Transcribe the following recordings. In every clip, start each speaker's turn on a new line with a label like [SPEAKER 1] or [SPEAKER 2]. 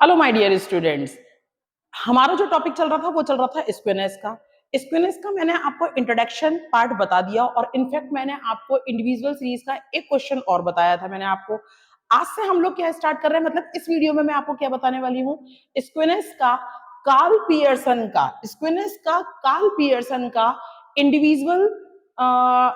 [SPEAKER 1] Hello my dear students. हमारा जो topic चल रहा था वो चल रहा था स्क्विनेस का। स्क्विनेस का मैंने आपको इंट्रोडक्शन पार्ट बता दिया और इनफैक्ट मैंने आपको इंडिविजुअल सीरीज का एक क्वेश्चन और बताया था। मैंने आपको आज से हम लोग क्या स्टार्ट कर रहे हैं, मतलब इस वीडियो में मैं आपको क्या बताने वाली हूँ, स्क्विनेस का कार्ल पियर्सन का इंडिविजुअल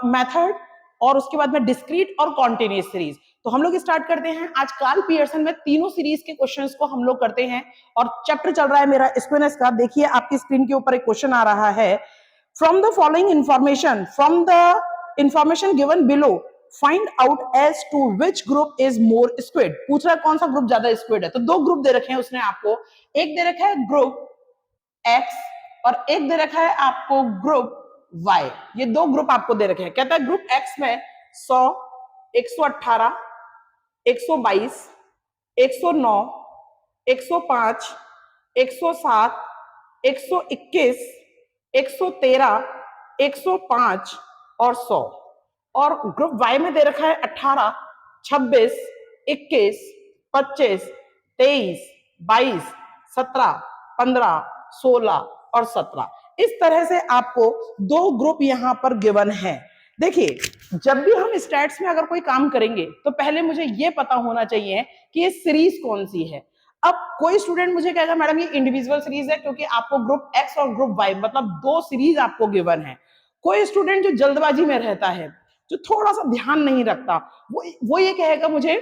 [SPEAKER 1] मेथड और उसके बाद में डिस्क्रीट और कॉन्टिन्यूस सीरीज। तो हम लोग स्टार्ट करते हैं। आज कार्ल पियर्सन में तीनों सीरीज के क्वेश्चंस को हम लोग करते हैं और चैप्टर चल रहा है मेरा स्क्विनेस का। देखिए आपकी स्क्रीन के ऊपर एक क्वेश्चन आ रहा है, from the following information given below find out as to which group is more skewed. पूछ रहा है कौन सा ग्रुप ज्यादा स्क्विड है। तो दो ग्रुप दे रखे हैं उसने आपको, एक दे रखा है ग्रुप एक्स और एक दे रखा है आपको ग्रुप वाई। ये दो ग्रुप आपको दे रखे हैं। कहता है ग्रुप एक्स में 100, 118, 122, 109, 105, 107, 121, 113, 105 और 100। और ग्रुप वाई में दे रखा है 18, 26, 21, 25, 23, 22, 17, 15, 16 और 17। इस तरह से आपको दो ग्रुप यहां पर गिवन है। देखिए जब भी हम स्टैट्स में अगर कोई काम करेंगे तो पहले मुझे ये पता होना चाहिए कि ये सीरीज कौन सी है। अब कोई स्टूडेंट मुझे कहेगा मैडम ये इंडिविजुअल सीरीज है क्योंकि आपको ग्रुप एक्स और ग्रुप वाई मतलब दो सीरीज आपको गिवन है। कोई स्टूडेंट जो जल्दबाजी में रहता है, जो थोड़ा सा ध्यान नहीं रखता, वो ये कहेगा मुझे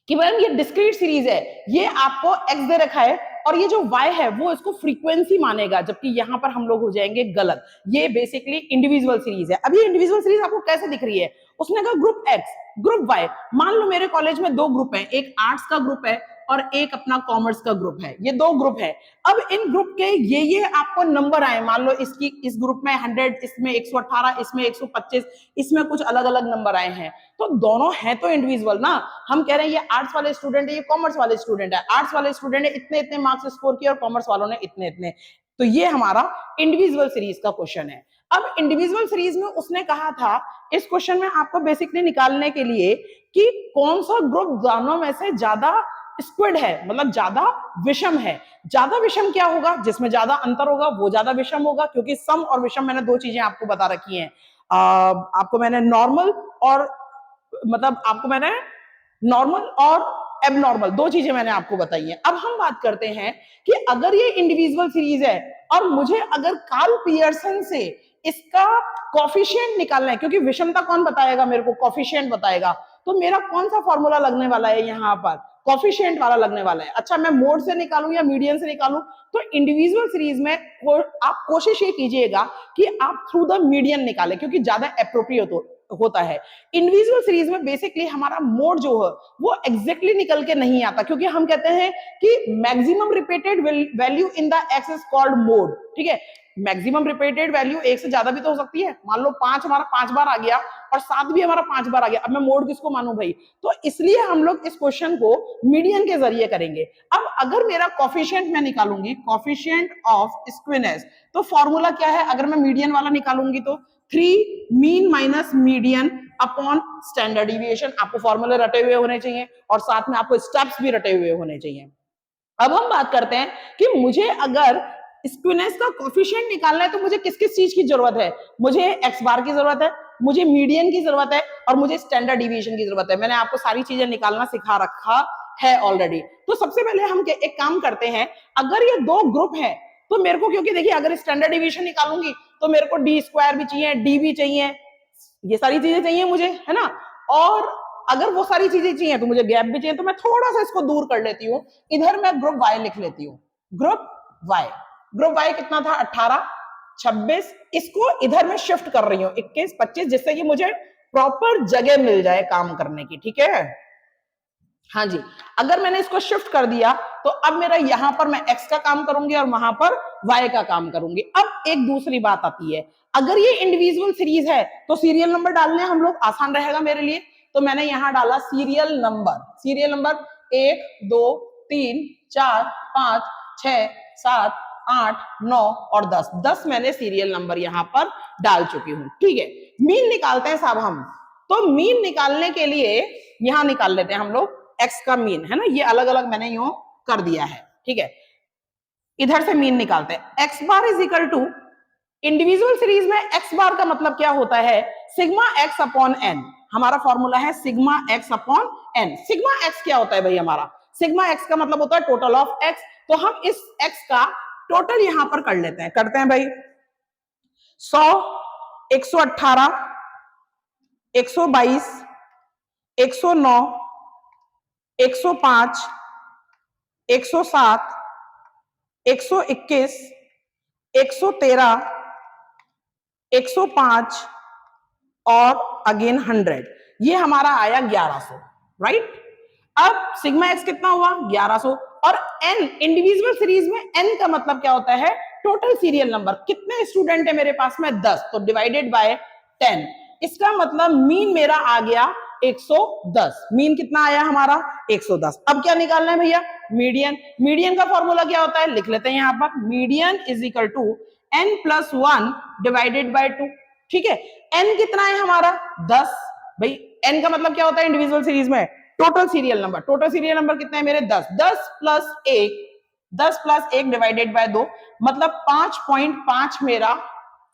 [SPEAKER 1] कि मैडम ये डिस्क्रीट सीरीज है, ये आपको एक्स दे रखा है और ये जो y है वो इसको फ्रीक्वेंसी मानेगा, जबकि यहां पर हम लोग हो जाएंगे गलत। ये बेसिकली इंडिविजुअल सीरीज है। अब ये इंडिविजुअल सीरीज आपको कैसे दिख रही है? उसने कहा ग्रुप एक्स ग्रुप y। मान लो मेरे कॉलेज में दो ग्रुप हैं, एक आर्ट्स का ग्रुप है और एक अपना कॉमर्स का ग्रुप है। ये दो ग्रुप है। अब इन ग्रुप के ये आपको नंबर आए, मान लो इस ग्रुप में 100, इसमें 118, इसमें 125, इसमें कुछ अलग अलग नंबर आए हैं। तो दोनों हैं तो इंडिविजुअल ना। हम कह रहे हैं ये आर्ट्स वाले स्टूडेंट है, ये कॉमर्स वाले स्टूडेंट है। आर्ट्स वाले स्टूडेंट ने इतने इतने मार्क्स स्कोर किए और कॉमर्स वालों ने इतने इतने। तो ये हमारा इंडिविजुअल सीरीज का क्वेश्चन है। अब इंडिविजुअल सीरीज में उसने कहा था इस क्वेश्चन में आपको बेसिकली निकालने के लिए कि कौन सा ग्रुप दोनों में से ज्यादा स्क्विड है, मतलब ज्यादा विषम है। ज्यादा विषम क्या होगा? जिसमें ज्यादा अंतर होगा वो ज्यादा विषम होगा, क्योंकि सम और विषम मैंने दो चीजें आपको बता रखी हैं। आपको मैंने नॉर्मल और मतलब आपको मैंने नॉर्मल और एबनॉर्मल दो चीजें मैंने आपको बताई हैं। अब हम बात करते हैं कि अगर ये इंडिविजुअल सीरीज है और मुझे अगर कार्ल पियर्सन से इसका कॉफिशिएंट निकालना है, क्योंकि विषमता कौन बताएगा मेरे को? कॉफिशिएंट बताएगा। तो मेरा कौन सा फॉर्मूला लगने वाला है यहां पर? कॉफिशिएंट वाला लगने वाला है। अच्छा, मैं मोड से निकालूं या मीडियन से निकालूं? तो इंडिविजुअल सीरीज में आप कोशिश ये कीजिएगा कि आप थ्रू द मीडियन निकालें, क्योंकि ज्यादा एप्रोप्रिएट होता है। इंडिविजुअल सीरीज में बेसिकली हमारा मोड जो है वो एग्जैक्टली निकल के नहीं आता, क्योंकि हम कहते हैं कि maximum repeated value in the x is called mode. ठीक है, मैक्सिमम रिपीटेड वैल्यू एक से ज्यादा भी तो हो सकती है। मान लो 5 हमारा 5 बार आ गया और 7 भी हमारा 5 बार आ गया। अब मैं मोड किसको मानूं भाई? तो इसलिए हम लोग इस क्वेश्चन को मीडियन के जरिए करेंगे। अब अगर मेरा कॉफिशिएंट मैं निकालूंगी, कॉफिशिएंट ऑफ स्क्विनेस, तो फॉर्मूला क्या है? अगर मैं मीडियन वाला निकालूंगी तो 3 mean minus median upon standard deviation. आपको फॉर्मूले रटे हुए होने चाहिए और साथ में आपको स्टेप्स भी रटे हुए होने चाहिए। अब हम बात करते हैं कि मुझे अगर स्क्विनेस का कोफिशिएंट निकालना है तो मुझे किस किस चीज की जरूरत है? मुझे एक्स बार की जरूरत है, मुझे मीडियन की जरूरत है और मुझे स्टैंडर्ड डिवीजन की जरूरत है। मैंने आपको सारी चीजें निकालना सिखा रखा है ऑलरेडी। तो सबसे पहले हम एक काम करते हैं, अगर ये दो ग्रुप है तो मेरे को, क्योंकि देखिए अगर स्टैंडर्ड डिवीजन निकालूंगी तो मेरे को डी स्क्वायर भी चाहिए, डी भी चाहिए, ये सारी चीजें चाहिए मुझे, है ना। और अगर वो सारी चीजें चाहिए तो मुझे गैप भी चाहिए। तो मैं थोड़ा सा इसको दूर कर लेती हूँ, इधर मैं ग्रुप वाई लिख लेती हूँ। ग्रुप वाई कितना था? 18, 26। इसको इधर मैं शिफ्ट कर रही हूँ 21, 25, जिससे कि मुझे प्रॉपर जगह मिल जाए काम करने की। ठीक है, हाँ जी। अगर मैंने इसको शिफ्ट कर दिया तो अब मेरा यहां पर मैं एक्स का काम करूंगी और वहां पर वाई का काम करूंगी। अब एक दूसरी बात आती है, अगर ये इंडिविजुअल सीरीज है तो सीरियल नंबर डालने हम लोग आसान रहेगा मेरे लिए। तो मैंने यहां डाला सीरियल नंबर 1 2 3 4 5 6 7 8 9 और 10 मैंने सीरियल नंबर यहां पर डाल चुकी हूं। ठीक है, मीन निकालते हैं साहब हम। तो मीन निकालने के लिए यहां निकाल लेते हैं हम लोग एक्स का मीन, है ना। ये अलग अलग मैंने यूं कर दिया है, ठीक है। इधर से मीन निकालते हैं। X bar is equal to, individual series में एक्स बार का मतलब क्या होता है, सिग्मा एक्स अपॉन एन। हमारा फॉर्मूला है sigma x upon n. Sigma x क्या होता है भाई, हमारा सिग्मा एक्स का मतलब होता है टोटल ऑफ एक्स। तो हम इस एक्स का टोटल यहां पर कर लेते हैं, करते हैं भाई। 100, 118, 122, 109, 105, 107, 121, 113, 105 और अगेन 100, ये हमारा आया 1100, राइट। अब सिग्मा एक्स कितना हुआ, 1100। और एन, इंडिविजुअल सीरीज में एन का मतलब क्या होता है, टोटल सीरियल नंबर। कितने स्टूडेंट है मेरे पास में, 10, तो डिवाइडेड बाय 10। इसका मतलब मीन मेरा आ गया 110। मीन कितना आया हमारा, 110। अब क्या निकालना है भैया, मीडियन। मीडियन का फॉर्मूला क्या होता है, लिख लेते हैं यहां पर, median is equal to n plus 1 divided by 2, ठीक है। n कितना है हमारा, 10। भाई n का मतलब क्या होता है इंडिविजुअल सीरीज में, total serial number. Total serial number कितना है मेरे, 10। 10 प्लस 1, 10 प्लस 1 डिवाइडेड बाय 2, मतलब 5.5 मेरा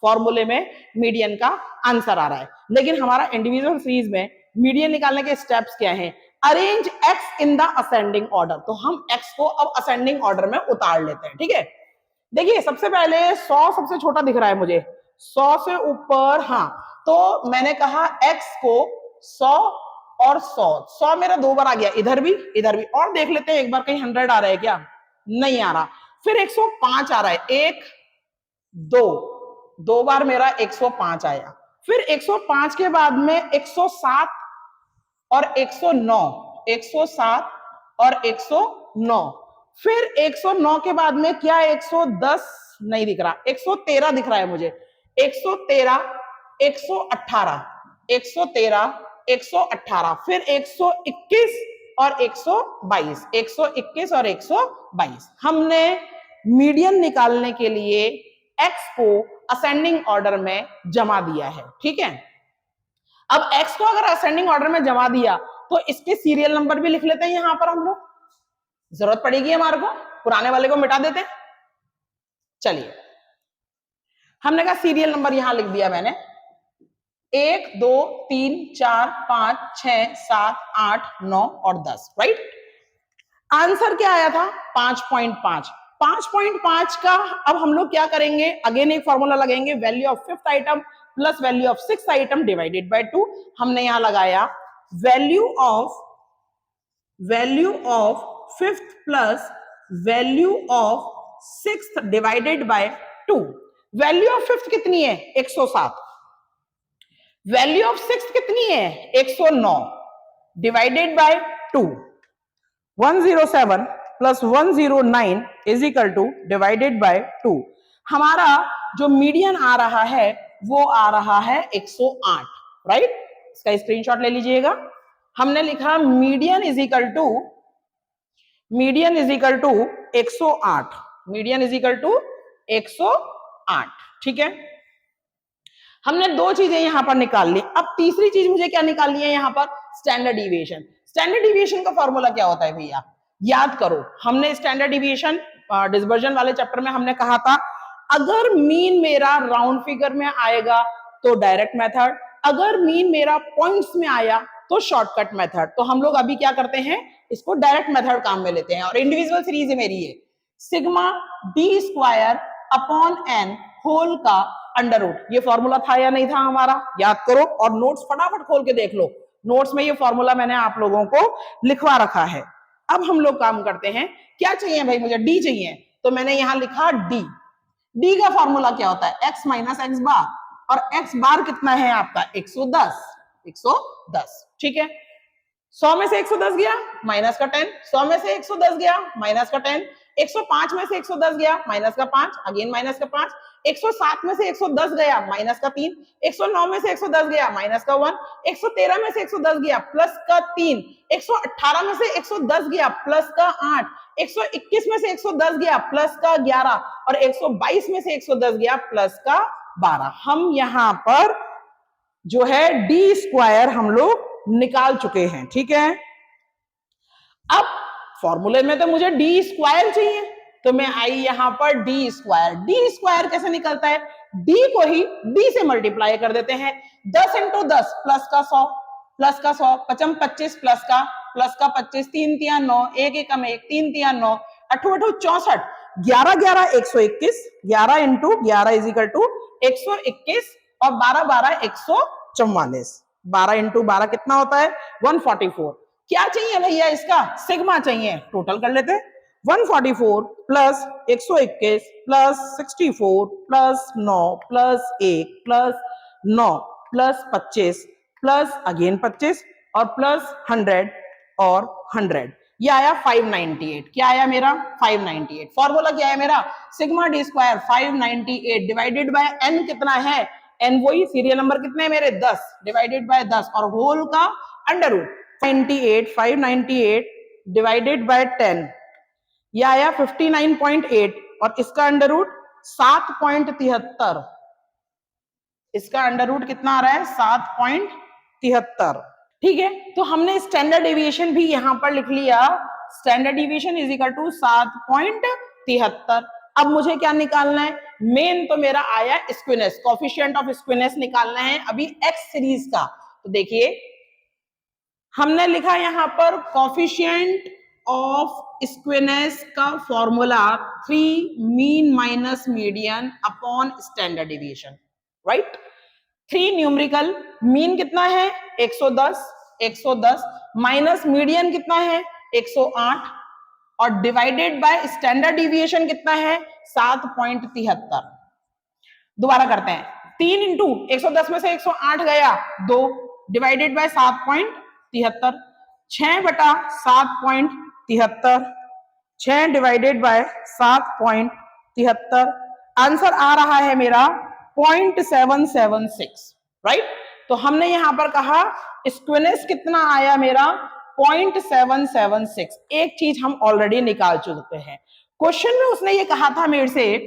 [SPEAKER 1] फॉर्मूले में मीडियन का आंसर आ रहा है। लेकिन हमारा इंडिविजुअल सीरीज में मीडियन निकालने के स्टेप्स क्या हैं, arrange x in the ascending order. तो हम एक्स को अब असेंडिंग ऑर्डर में उतार लेते हैं, ठीक है। देखिए सबसे पहले 100 सबसे छोटा दिख रहा है मुझे, 100 से ऊपर, हाँ, तो मैंने कहा x को 100 और 100, 100 मेरा 2 बार आ गया, इधर भी इधर भी। और देख लेते हैं एक बार कहीं 100 आ रहा है क्या, नहीं आ रहा। फिर 105 आ रहा है, 1 2 बार मेरा 105 आया। फिर 105 के बाद में 107 और 109, 107 और 109। फिर 109 के बाद में क्या, 110 नहीं दिख रहा, 113 दिख रहा है मुझे, 113, 118, 113, 118, फिर 121 और 122, 121 और 122। हमने मीडियन निकालने के लिए x को असेंडिंग ऑर्डर में जमा दिया है, ठीक है। अब x को अगर असेंडिंग ऑर्डर में जमा दिया तो इसके सीरियल नंबर भी लिख लेते हैं यहां पर हम लोग, जरूरत पड़ेगी हमारे को, पुराने वाले को मिटा देते हैं। चलिए हमने कहा सीरियल नंबर यहां लिख दिया मैंने, 1 2 3 4 5 6 7 8 9 और 10, राइट। आंसर क्या आया था, 5.5। 5.5 का अब हम लोग क्या करेंगे, अगेन एक फॉर्मूला लगाएंगे, value of fifth item plus value of sixth item divided by 2। हमने यहां लगाया value of fifth plus value of sixth divided by 2। Value of fifth कितनी है, 107। वैल्यू ऑफ सिक्स्थ कितनी है, 109 divided by 2। 107 plus 109 is equal to divided by 2। हमारा जो median आ रहा है वो आ रहा है 108, राइट। इसका स्क्रीनशॉट ले लीजिएगा। हमने लिखा median is equal to 108, median is equal to 108, ठीक है। हमने दो चीजें यहां पर निकाल ली। अब तीसरी चीज मुझे क्या निकालनी है यहां पर, स्टैंडर्ड डिविएशन। स्टैंडर्ड डिविएशन का फॉर्मूला क्या होता है भैया, याद करो, हमने स्टैंडर्ड डिविएशन डिस्पर्जन वाले चैप्टर में हमने कहा था, अगर मीन मेरा राउंड फिगर में आएगा तो डायरेक्ट मेथड, अगर मीन मेरा पॉइंट्स में आया तो शॉर्टकट मेथड। तो हम लोग अभी क्या करते हैं, इसको डायरेक्ट मेथड काम में लेते हैं। और इंडिविजुअल सीरीज है मेरी ये, sigma d square upon n whole का अंडर रूट। ये फॉर्मूला था या नहीं था हमारा, याद करो और नोट्स फटाफट खोल के देख लो, नोट्स में ये फॉर्मूला मैंने आप लोगों को लिखवा रखा है। अब हम लोग काम करते हैं, क्या चाहिए भाई, मुझे डी चाहिए, तो मैंने यहां लिखा डी। डी का फॉर्मूला क्या होता है, एक्स माइनस एक्स बार, और एक्स बार कितना है आपका 110, 110, ठीक है। 100 में से 110 गया माइनस का 10, 100 में से 110 गया माइनस का 10, 105 में से 110 गया माइनस का 5, अगेन माइनस का 5, 107 में से 110 गया माइनस का 3, 109 में से 110 गया माइनस का 1, 113 में से 110 गया प्लस का 3, 118 में से 110 गया प्लस का 8, 121 में से 110 गया प्लस का 11 और 122 में से 110 गया प्लस का 12। हम यहां पर जो है डी स्क्वायर हम लोग निकाल चुके हैं, ठीक है। अब फॉर्मूले में तो मुझे डी स्क्वायर चाहिए, तो मैं आई यहां पर डी स्क्वायर। डी स्क्वायर कैसे निकलता है, डी को ही डी से मल्टीप्लाई कर देते हैं। 10 इंटू 10 प्लस का 100, प्लस का 100, पचम 25 प्लस का 25, 3 तिया 9, 1 एकम 1, 3 तिया 9, 8 8 64, 11 11 121, 11 इंटू 11 इज इक्वल टू 121 और 12 12 144, 12 इंटू 12 कितना होता है 144। क्या चाहिए भैया इसका, सिग्मा चाहिए। टोटल कर लेते हैं, 144 plus 121 plus 64 plus 9 plus 1 plus 9 plus 25 plus again 25 और प्लस 100 और 100, ये आया 598। क्या आया मेरा 598। फॉर्मूला क्या है मेरा, sigma d square 598 divided by n कितना है, एन वही सीरियल नंबर कितने हैं मेरे 10 डिवाइडेड बाय 10 और होल का अंडर रूट 598 डिवाइडेड बाय 10, यह आया 59.8 और इसका अंडर रूट 7.73, इसका अंडर रूट कितना आ रहा है 7.73। ठीक है, तो हमने स्टैंडर्ड डेविएशन भी यहां पर लिख लिया, standard deviation is equal to 7.73। अब मुझे क्या निकालना है, मेन तो मेरा आया स्क्विनेस, कोफिशिएंट ऑफ स्क्विनेस निकालना है अभी एक्स सीरीज का। तो देखिए हमने लिखा यहां पर कोफिशिएंट ऑफ स्क्विनेस का formula 3 mean minus median upon standard deviation, right. 3 numerical, mean कितना है 110 माइनस मीडियन कितना है 108 और डिवाइडेड बाय स्टैंडर्ड डिविएशन कितना है 7.73। दोबारा करते हैं, 3 इंटू 110 में से 108 गया 2 divided by 7.73, 6/7.73, 6 divided by 7.73, answer आ रहा है मेरा 0.776, राइट। तो हमने यहां पर कहा स्क्विनेस कितना आया मेरा 0.776। एक चीज हम ऑलरेडी निकाल चुके हैं, क्वेश्चन में उसने ये कहा था मेरे से,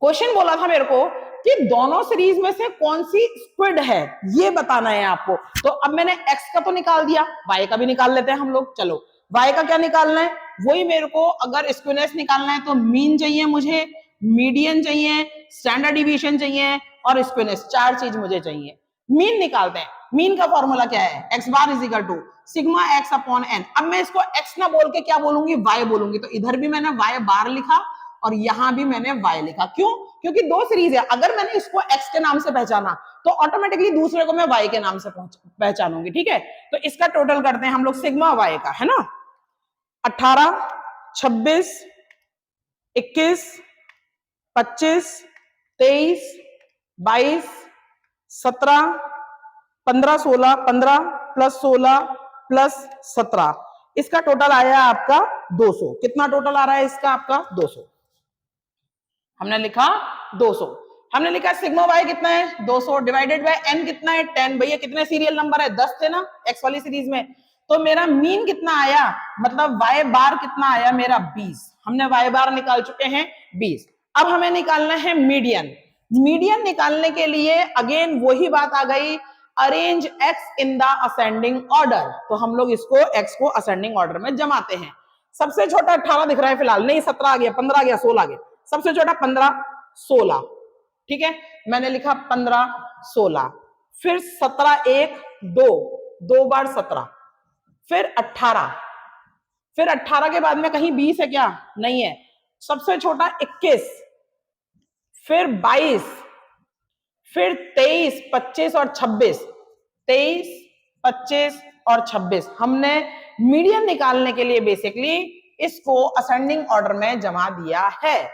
[SPEAKER 1] क्वेश्चन बोला था मेरे को कि दोनों सीरीज में से कौन सी स्क्विड है ये बताना है आपको। तो अब मैंने एक्स का तो निकाल दिया, वाई का भी निकाल लेते हैं हम लोग। चलो वाई का क्या निकालना है, वही मेरे को अगर स्क्विनेस निकालना है तो मीन चाहिए मुझे, मीडियन चाहिए, स्टैंडर्ड डिविएशन चाहिए और स्क्विनेस, 4 चीज मुझे चाहिए। मीन निकालते हैं, मीन का फॉर्मूला क्या है, x bar is equal to sigma x upon n. अब मैं इसको एक्स ना बोल के क्या बोलूंगी, वाई बोलूंगी। तो इधर भी मैंने वाई बार लिखा और यहां भी मैंने वाई लिखा, क्यों, क्योंकि 2 सीरीज है। अगर मैंने इसको एक्स के नाम से पहचाना तो ऑटोमेटिकली दूसरे को मैं वाई के नाम से पहचानूंगी, ठीक है। तो इसका टोटल करते हैं हम लोग सिग्मा वाई का, है ना। 18 26 21 25 23 22 17 15 16 15 प्लस 16 प्लस 17, इसका टोटल आया आपका 200। कितना टोटल आ रहा है इसका आपका 200। हमने लिखा 200, हमने लिखा सिग्मा वाई कितना है 200 डिवाइडेड बाय एन कितना है 10। भैया कितने सीरियल नंबर है 10 थे ना एक्स वाली सीरीज में। तो मेरा मीन कितना आया, मतलब वाई बार कितना आया मेरा 20। हमने वाई बार निकाल चुके हैं 20। अब हमें निकालना है मीडियन। मीडियन निकालने के लिए अगेन वही बात आ गई, arrange x in the ascending order. तो हम लोग इसको एक्स को असेंडिंग ऑर्डर में जमाते हैं। सबसे छोटा 18 दिख रहा है फिलहाल, नहीं 17 आ गया, 15 आ गया, 16 आ गया, सबसे छोटा 15 16, ठीक है। मैंने लिखा 15 16, फिर 17 1 2, 2 बार 17, फिर 18, फिर 18 के बाद में कहीं 20 है क्या, नहीं है। सबसे छोटा 21, फिर 22, फिर 23 25 और 26, 23 25 और 26। हमने मीडियन निकालने के लिए बेसिकली इसको असेंडिंग ऑर्डर में जमा दिया है।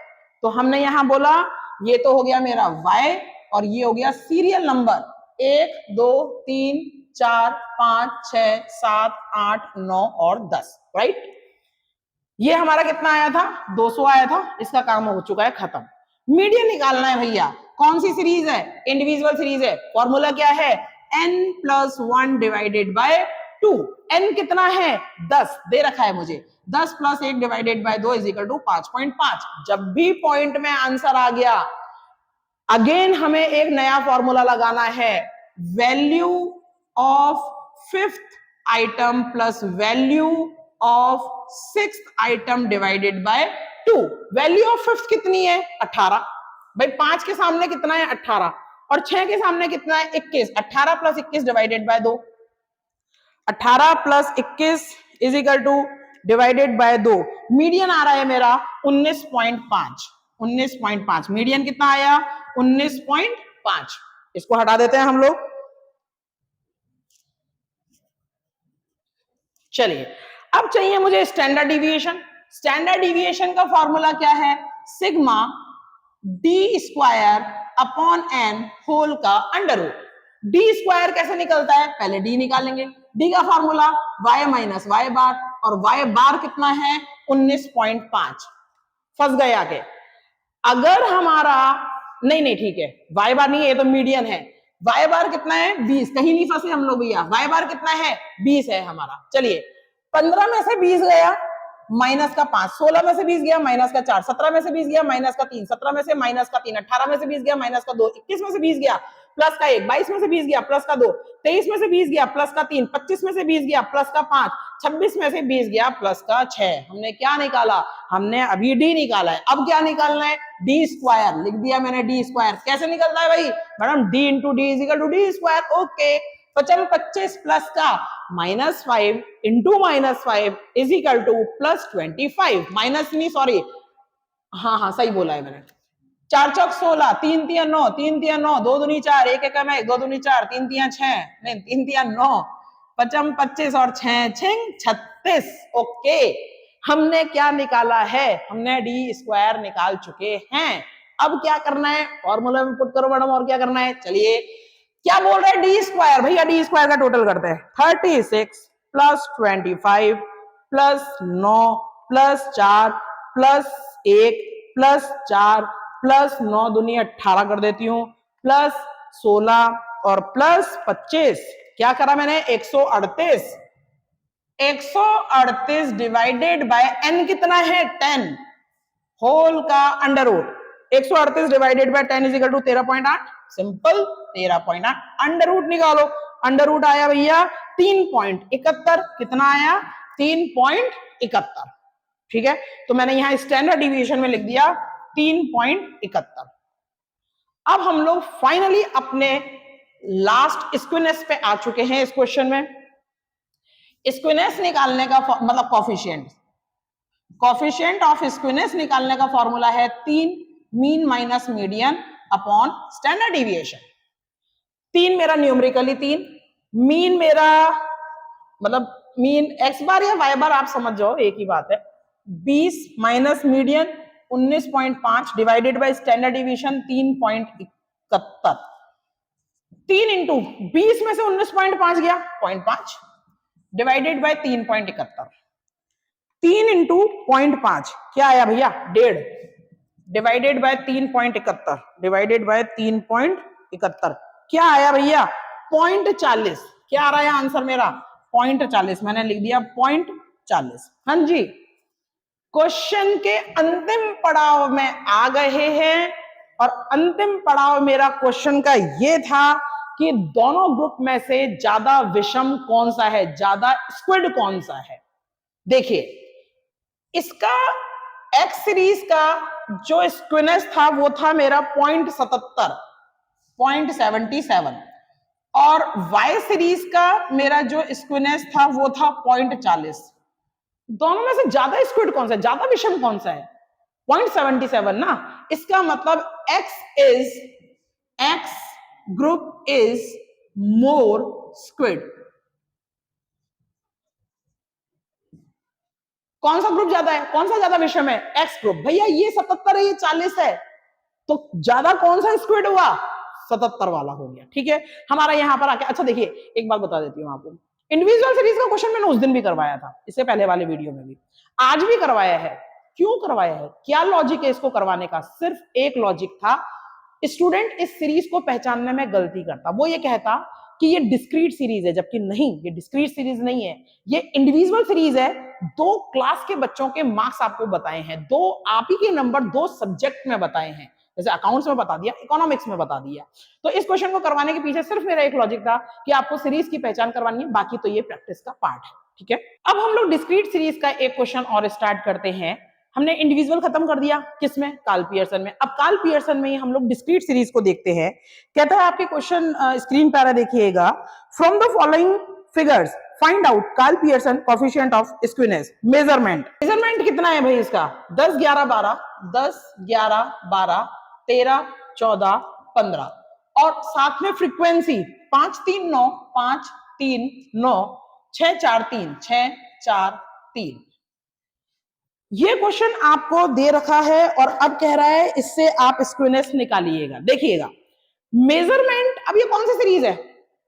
[SPEAKER 1] तो हमने यहां बोला ये तो हो गया मेरा y और ये हो गया सीरियल नंबर 1 2 3 4 5 6 7 8 9 और 10, राइट। ये हमारा कितना आया था 200 आया था, इसका काम हो चुका है खत्म। मीडियन निकालना है भैया, कौन सी सीरीज है, इंडिविजुअल सीरीज है। फॉर्मूला क्या है n + 1 डिवाइडेड बाय 2। n कितना है 10 दे रखा है मुझे, 10 + 1 divided by 2 is equal to 5.5। जब भी पॉइंट में आंसर आ गया अगेन हमें एक नया फॉर्मूला लगाना है, value of 5th item plus value of sixth item divided by 2। Value of fifth कितनी है? 18। भाई 5 के सामने कितना है? 18। और 6 के सामने कितना है? 21। 18 plus 21 divided by 2। 18 plus 21 is equal to divided by 2। Median आ रहा है मेरा 19.5। 19.5 मीडियन कितना आया? 19.5। इसको हटा देते हैं हम लोग। चलिए अब चाहिए मुझे स्टैंडर्ड डिविएशन। स्टैंडर्ड डिविएशन का फॉर्मूला क्या है? Sigma d square upon n whole का अंडर रूट। डी स्क्वायर कैसे निकलता है? पहले डी निकालेंगे। डी का formula y minus y bar, और y बार कितना है? 19.5। फंस गए आगे। अगर हमारा नहीं ठीक है, y बार नहीं है, ये तो मीडियन है। y बार कितना है? 20। कहीं नहीं फंसे हम लोग भैया। y बार कितना है? 20 है हमारा। चलिए 15 में से 20 गया माइनस का 5, 16 में से 20 गया माइनस का 4, 17 में से 20 गया माइनस का 3, 17 में से माइनस का 3, 18 में से 20 गया माइनस का 2, 21 में से 20 गया प्लस का 1, 22 में से 20 गया प्लस का 2, 23 में से 20 गया प्लस का 3, 25 में से 20 गया प्लस का 5, 26 में से 20 गया प्लस का 6। हमने क्या निकाला? हमने अभी डी निकाला है। अब क्या निकालना है? D square. लिख दिया मैंने डी स्क्वायर। कैसे निकलता है भाई? Madam d into d is equal to d square. Okay, 25 plus का -5 into -5 is equal to +25। Minus नहीं, सॉरी, हाँ सही बोला है मैंने। 4 चौक 16, 3 तिया 9, 3 तिया 9, 2 दूनी 4, 1 एकम 1, 2 दूनी 4, 3 तिया 6, नहीं 3 तिया 9, 55 25 और 6 छिंग 36। ओके, हमने क्या निकाला है? हमने डी स्क्वायर निकाल चुके हैं। अब क्या करना है? फॉर्मूला में पुट करो मैडम। और क्या करना है? चलिए क्या बोल रहे हैं? D square. भैया डी स्क्वायर का टोटल करते हैं। 36 plus 25 plus 9 plus 4 plus 1 plus 4 plus 9 दूनी 18 कर देती हूं, प्लस 16 और प्लस 25। क्या करा मैंने? 138। 138 डिवाइडेड बाय n कितना है? 10 होल का under root. 138 divided by 10 is equal to 13.8। Simple, 13.8। Under root निकालो। अंडर रूट आया भैया 3.71। कितना आया? 3.71। ठीक है, तो मैंने यहां स्टैंडर्ड डिविएशन में लिख दिया 3.71। अब हम लोग फाइनली अपने लास्ट स्क्विनेस पे आ चुके हैं। इस क्वेश्चन में स्क्विनेस निकालने का मतलब कोफिशिएंट ऑफ स्क्विनेस निकालने का फॉर्मूला है 3 mean minus median upon standard deviation. 3 मेरा न्यूमेरिकली 3, मीन मेरा मतलब मीन एक्स बार या वाई बार, आप समझ जाओ एक ही बात है। 20 minus median 19.5 divided by standard deviation 3.71। 3 into 20 में से 19.5 गया 0.5 डिवाइडेड बाय 3.71। 3 इंटू 0.5 क्या आया भैया? 1.5 डिवाइडेड बाय 3.71 डिवाइडेड बाय 3.71 क्या आया भैया? 0.40। क्या आ रहा है आंसर मेरा? 0.40। मैंने लिख दिया 0.40। हाँ जी, क्वेश्चन के अंतिम पड़ाव में आ गए हैं। और अंतिम पड़ाव मेरा क्वेश्चन का ये था कि दोनों ग्रुप में से ज्यादा विषम कौन सा है, ज्यादा स्क्विड कौन सा है। देखिए इसका एक्स सीरीज का जो स्क्विनेस था वो था मेरा 0.77 0.77, और वाई सीरीज का मेरा जो स्क्विनेस था वो था 0.40। दोनों में से ज्यादा स्क्विड कौन सा है, ज्यादा विषम कौन सा है? 0.77 ना। इसका मतलब x group is more squid. कौन सा ग्रुप ज्यादा है, कौन सा ज्यादा विषम है? X group. भैया ये 77 है, ये 40 है, तो ज्यादा कौन सा स्क्विड हुआ? 77 वाला हो गया। ठीक है, हमारा यहां पर आके अच्छा देखिए एक बात बता देती हूँ आपको। इंडिविजुअल सीरीज का क्वेश्चन मैंने उस दिन भी करवाया था, इससे पहले वाले वीडियो में भी, आज भी करवाया है। क्यों करवाया है, क्या लॉजिक है इसको करवाने का? सिर्फ एक लॉजिक था, स्टूडेंट इस सीरीज को पहचानने में गलती करता। वो ये कहता कि ये डिस्क्रीट सीरीज है, जबकि नहीं, ये डिस्क्रीट सीरीज नहीं है, ये इंडिविजुअल सीरीज है। 2 क्लास के बच्चों के मार्क्स आपको बताए हैं, 2 आप ही के नंबर 2 सब्जेक्ट में बताए हैं, जैसे अकाउंट्स में बता दिया, इकोनॉमिक्स में बता दिया। तो इस क्वेश्चन को करवाने के पीछे सिर्फ मेरा एक लॉजिक था कि आपको सीरीज की पहचान करवानी है, बाकी तो ये प्रैक्टिस का पार्ट है। ठीक है, अब हम लोग डिस्क्रीट सीरीज का एक क्वेश्चन और स्टार्ट करते हैं। हमने इंडिविजुअल खत्म कर दिया, किसमें? कार्ल पियर्सन में। अब कार्ल पियर्सन में ही हम लोग डिस्क्रीट सीरीज को देखते हैं। कहता है आपके क्वेश्चन स्क्रीन पर देखिएगा, from the following figures find out Karl Pearson coefficient of skewness. Measurement कितना है भाई इसका? 10 11 12, 10 11 12 13 14 15, और साथ में फ्रीक्वेंसी 5 3 9 5 3 9 6 4 3 6 4 3। ये क्वेश्चन आपको दे रखा है और अब कह रहा है इससे आप स्क्यूनेस निकालिएगा। देखिएगा मेजरमेंट, अब ये कौन सी सीरीज है?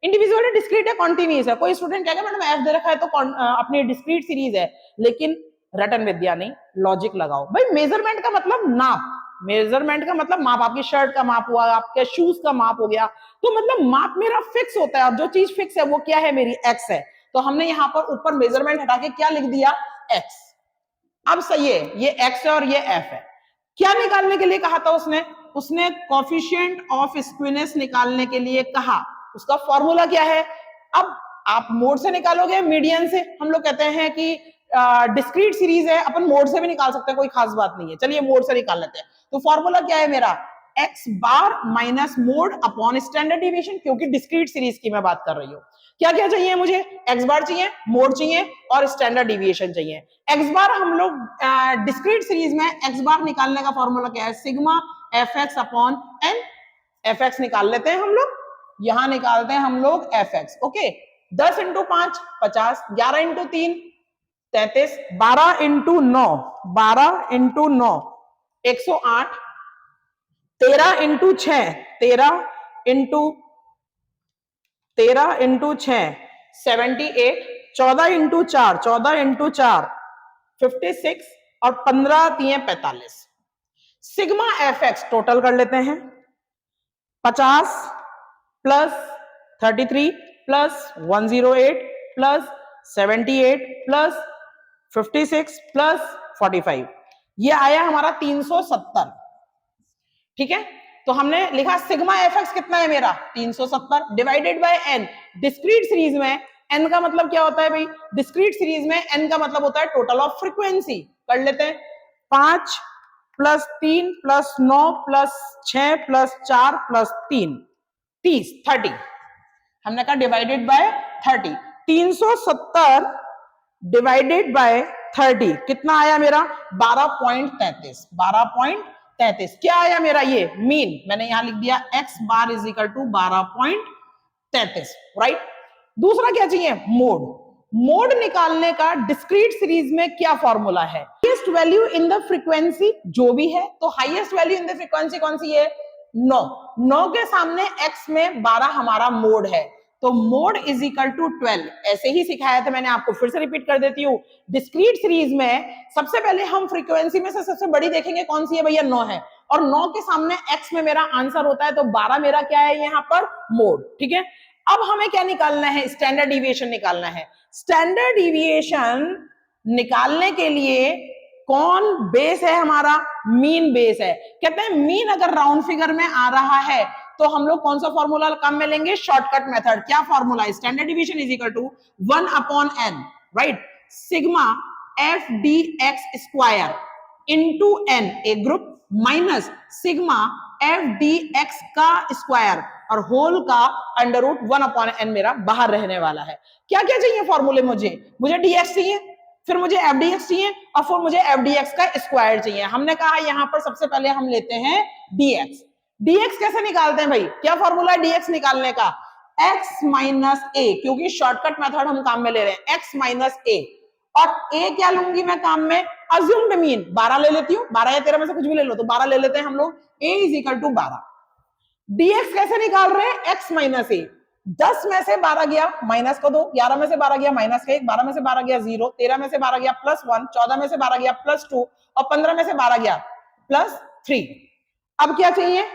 [SPEAKER 1] इंडिविजुअल है, डिस्क्रीट है, कॉन्टिन्यूअस है? कोई स्टूडेंट कहेगा मैडम एफ दे रखा है तो अपनी डिस्क्रीट सीरीज है, लेकिन रटन विद्या नहीं, लॉजिक लगाओ भाई। मेजरमेंट का मतलब नाप, मेजरमेंट का मतलब माप, आपकी शर्ट का माप हुआ, आपके शूज का माप हो गया, तो मतलब माप मेरा फिक्स होता है, और जो चीज फिक्स है वो क्या है? मेरी एक्स है। तो हमने यहां पर ऊपर मेजरमेंट हटा के क्या लिख दिया? एक्स। अब सही है, ये एक्स है और ये एफ है। क्या निकालने के लिए कहा था उसने? उसने कोएफिशिएंट ऑफ स्क्यूनेस निकालने के लिए कहा। उसका फॉर्मूला क्या है? अब आप मोड से निकालोगे, मीडियन से। हम लोग कहते हैं कि डिस्क्रीट सीरीज है, अपन मोड से भी निकाल सकते हैं, कोई खास बात नहीं है। चलिए मोड से निकाल लेते हैं। तो फॉर्मूला क्या है मेरा? X bar minus mode upon standard deviation, क्योंकि डिस्क्रीट सीरीज की मैं बात कर रही हूँ। क्या क्या चाहिए मुझे? एक्स बार चाहिए, मोड चाहिए और स्टैंडर्ड डिविएशन चाहिए। एक्स बार हम लोग डिस्क्रीट सीरीज में एक्स बार निकालने का फॉर्मूला क्या है? Sigma f x upon n. F x निकाल लेते हैं हम लोग, यहां निकालते हैं हम लोग F x. Okay, 10 into 5 50, 11 into 3 33, 12 into 9 12 into 9 108, 13 into 6 13 into 13 into 6 78, 14 into 4 14 into 4 56, और 15 दिए 45। सिग्मा एफ एक्स टोटल कर लेते हैं, 50 plus 33 plus 108 plus 78 plus 56 plus 45, ये आया हमारा 370। ठीक है, तो हमने लिखा सिग्मा एफ एक्स कितना है मेरा? 370 divided by n. Discrete series में एन का मतलब क्या होता है भाई? डिस्क्रीट सीरीज में एन का मतलब होता है टोटल ऑफ फ्रीक्वेंसी। कर लेते हैं, 5 plus 3 plus 9 plus 6 plus 4 plus 3 30 30। हमने कहा डिवाइडेड बाय 30। 370 डिवाइडेड बाय 30 कितना आया मेरा? 12.33। 12.33 क्या आया मेरा? ये मीन। मैंने यहां लिख दिया x bar is equal to 12.33, right. दूसरा क्या चाहिए? मोड। मोड निकालने का डिस्क्रीट सीरीज में क्या फॉर्मूला है? Highest value in the frequency जो भी है, तो highest value in the frequency कौन सी है? 9। 9 के सामने x में 12 हमारा मोड है, तो मोड इज इक्वल टू 12। ऐसे ही सिखाया था मैंने आपको, फिर से रिपीट कर देती हूँ। डिस्क्रीट सीरीज में सबसे पहले हम फ्रीक्वेंसी में से सबसे बड़ी देखेंगे कौन सी है भैया? 9 है, और 9 के सामने x में मेरा आंसर होता है, तो 12 मेरा क्या है यहाँ पर? मोड। ठीक है, अब हमें क्या निकालना है? स्टैंडर्ड डिविएशन निकालना है। स्टैंडर्ड डिविएशन निकालने के लिए कौन बेस है हमारा? मीन बेस है। कहते हैं मीन अगर राउंड फिगर में आ रहा है तो हम लोग कौन सा फॉर्मूला काम में लेंगे? Shortcut method. क्या फॉर्मूला है? Standard deviation is equal to 1 upon n, right. Sigma f d x square into n एक ग्रुप, minus sigma f d x का स्क्वायर और होल का अंडर रूट 1 अपॉन एन मेरा बाहर रहने वाला है। क्या क्या चाहिए फॉर्मूले? मुझे डीएक्स चाहिए, फिर मुझे एफ डी एक्स चाहिए, और फिर मुझे एफ डी एक्स का स्क्वायर चाहिए। हमने कहा यहां पर सबसे पहले हम लेते हैं डीएक्स। डीएक्स कैसे निकालते हैं भाई? क्या फॉर्मूला है डीएक्स निकालने का? x माइनस ए, क्योंकि शॉर्टकट मेथड हम काम में ले रहे हैं। x माइनस ए, और a क्या लूंगी मैं काम में? अज्यूम्ड मीन 12 ले लेती हूँ, 12 या 13 में से कुछ भी ले लो, तो 12 ले लेते हैं हम लोग। a is equal to 12। dx कैसे निकाल रहे हैं? x माइनस ए। 10 में से 12 गया माइनस को 2, 11 में से 12 गया माइनस का 1, 12 में से 12 गया 0, 13 में से 12 गया प्लस 1, 14 में से 12 गया प्लस 2, और 15 में से 12 गया प्लस 3। अब क्या चाहिए?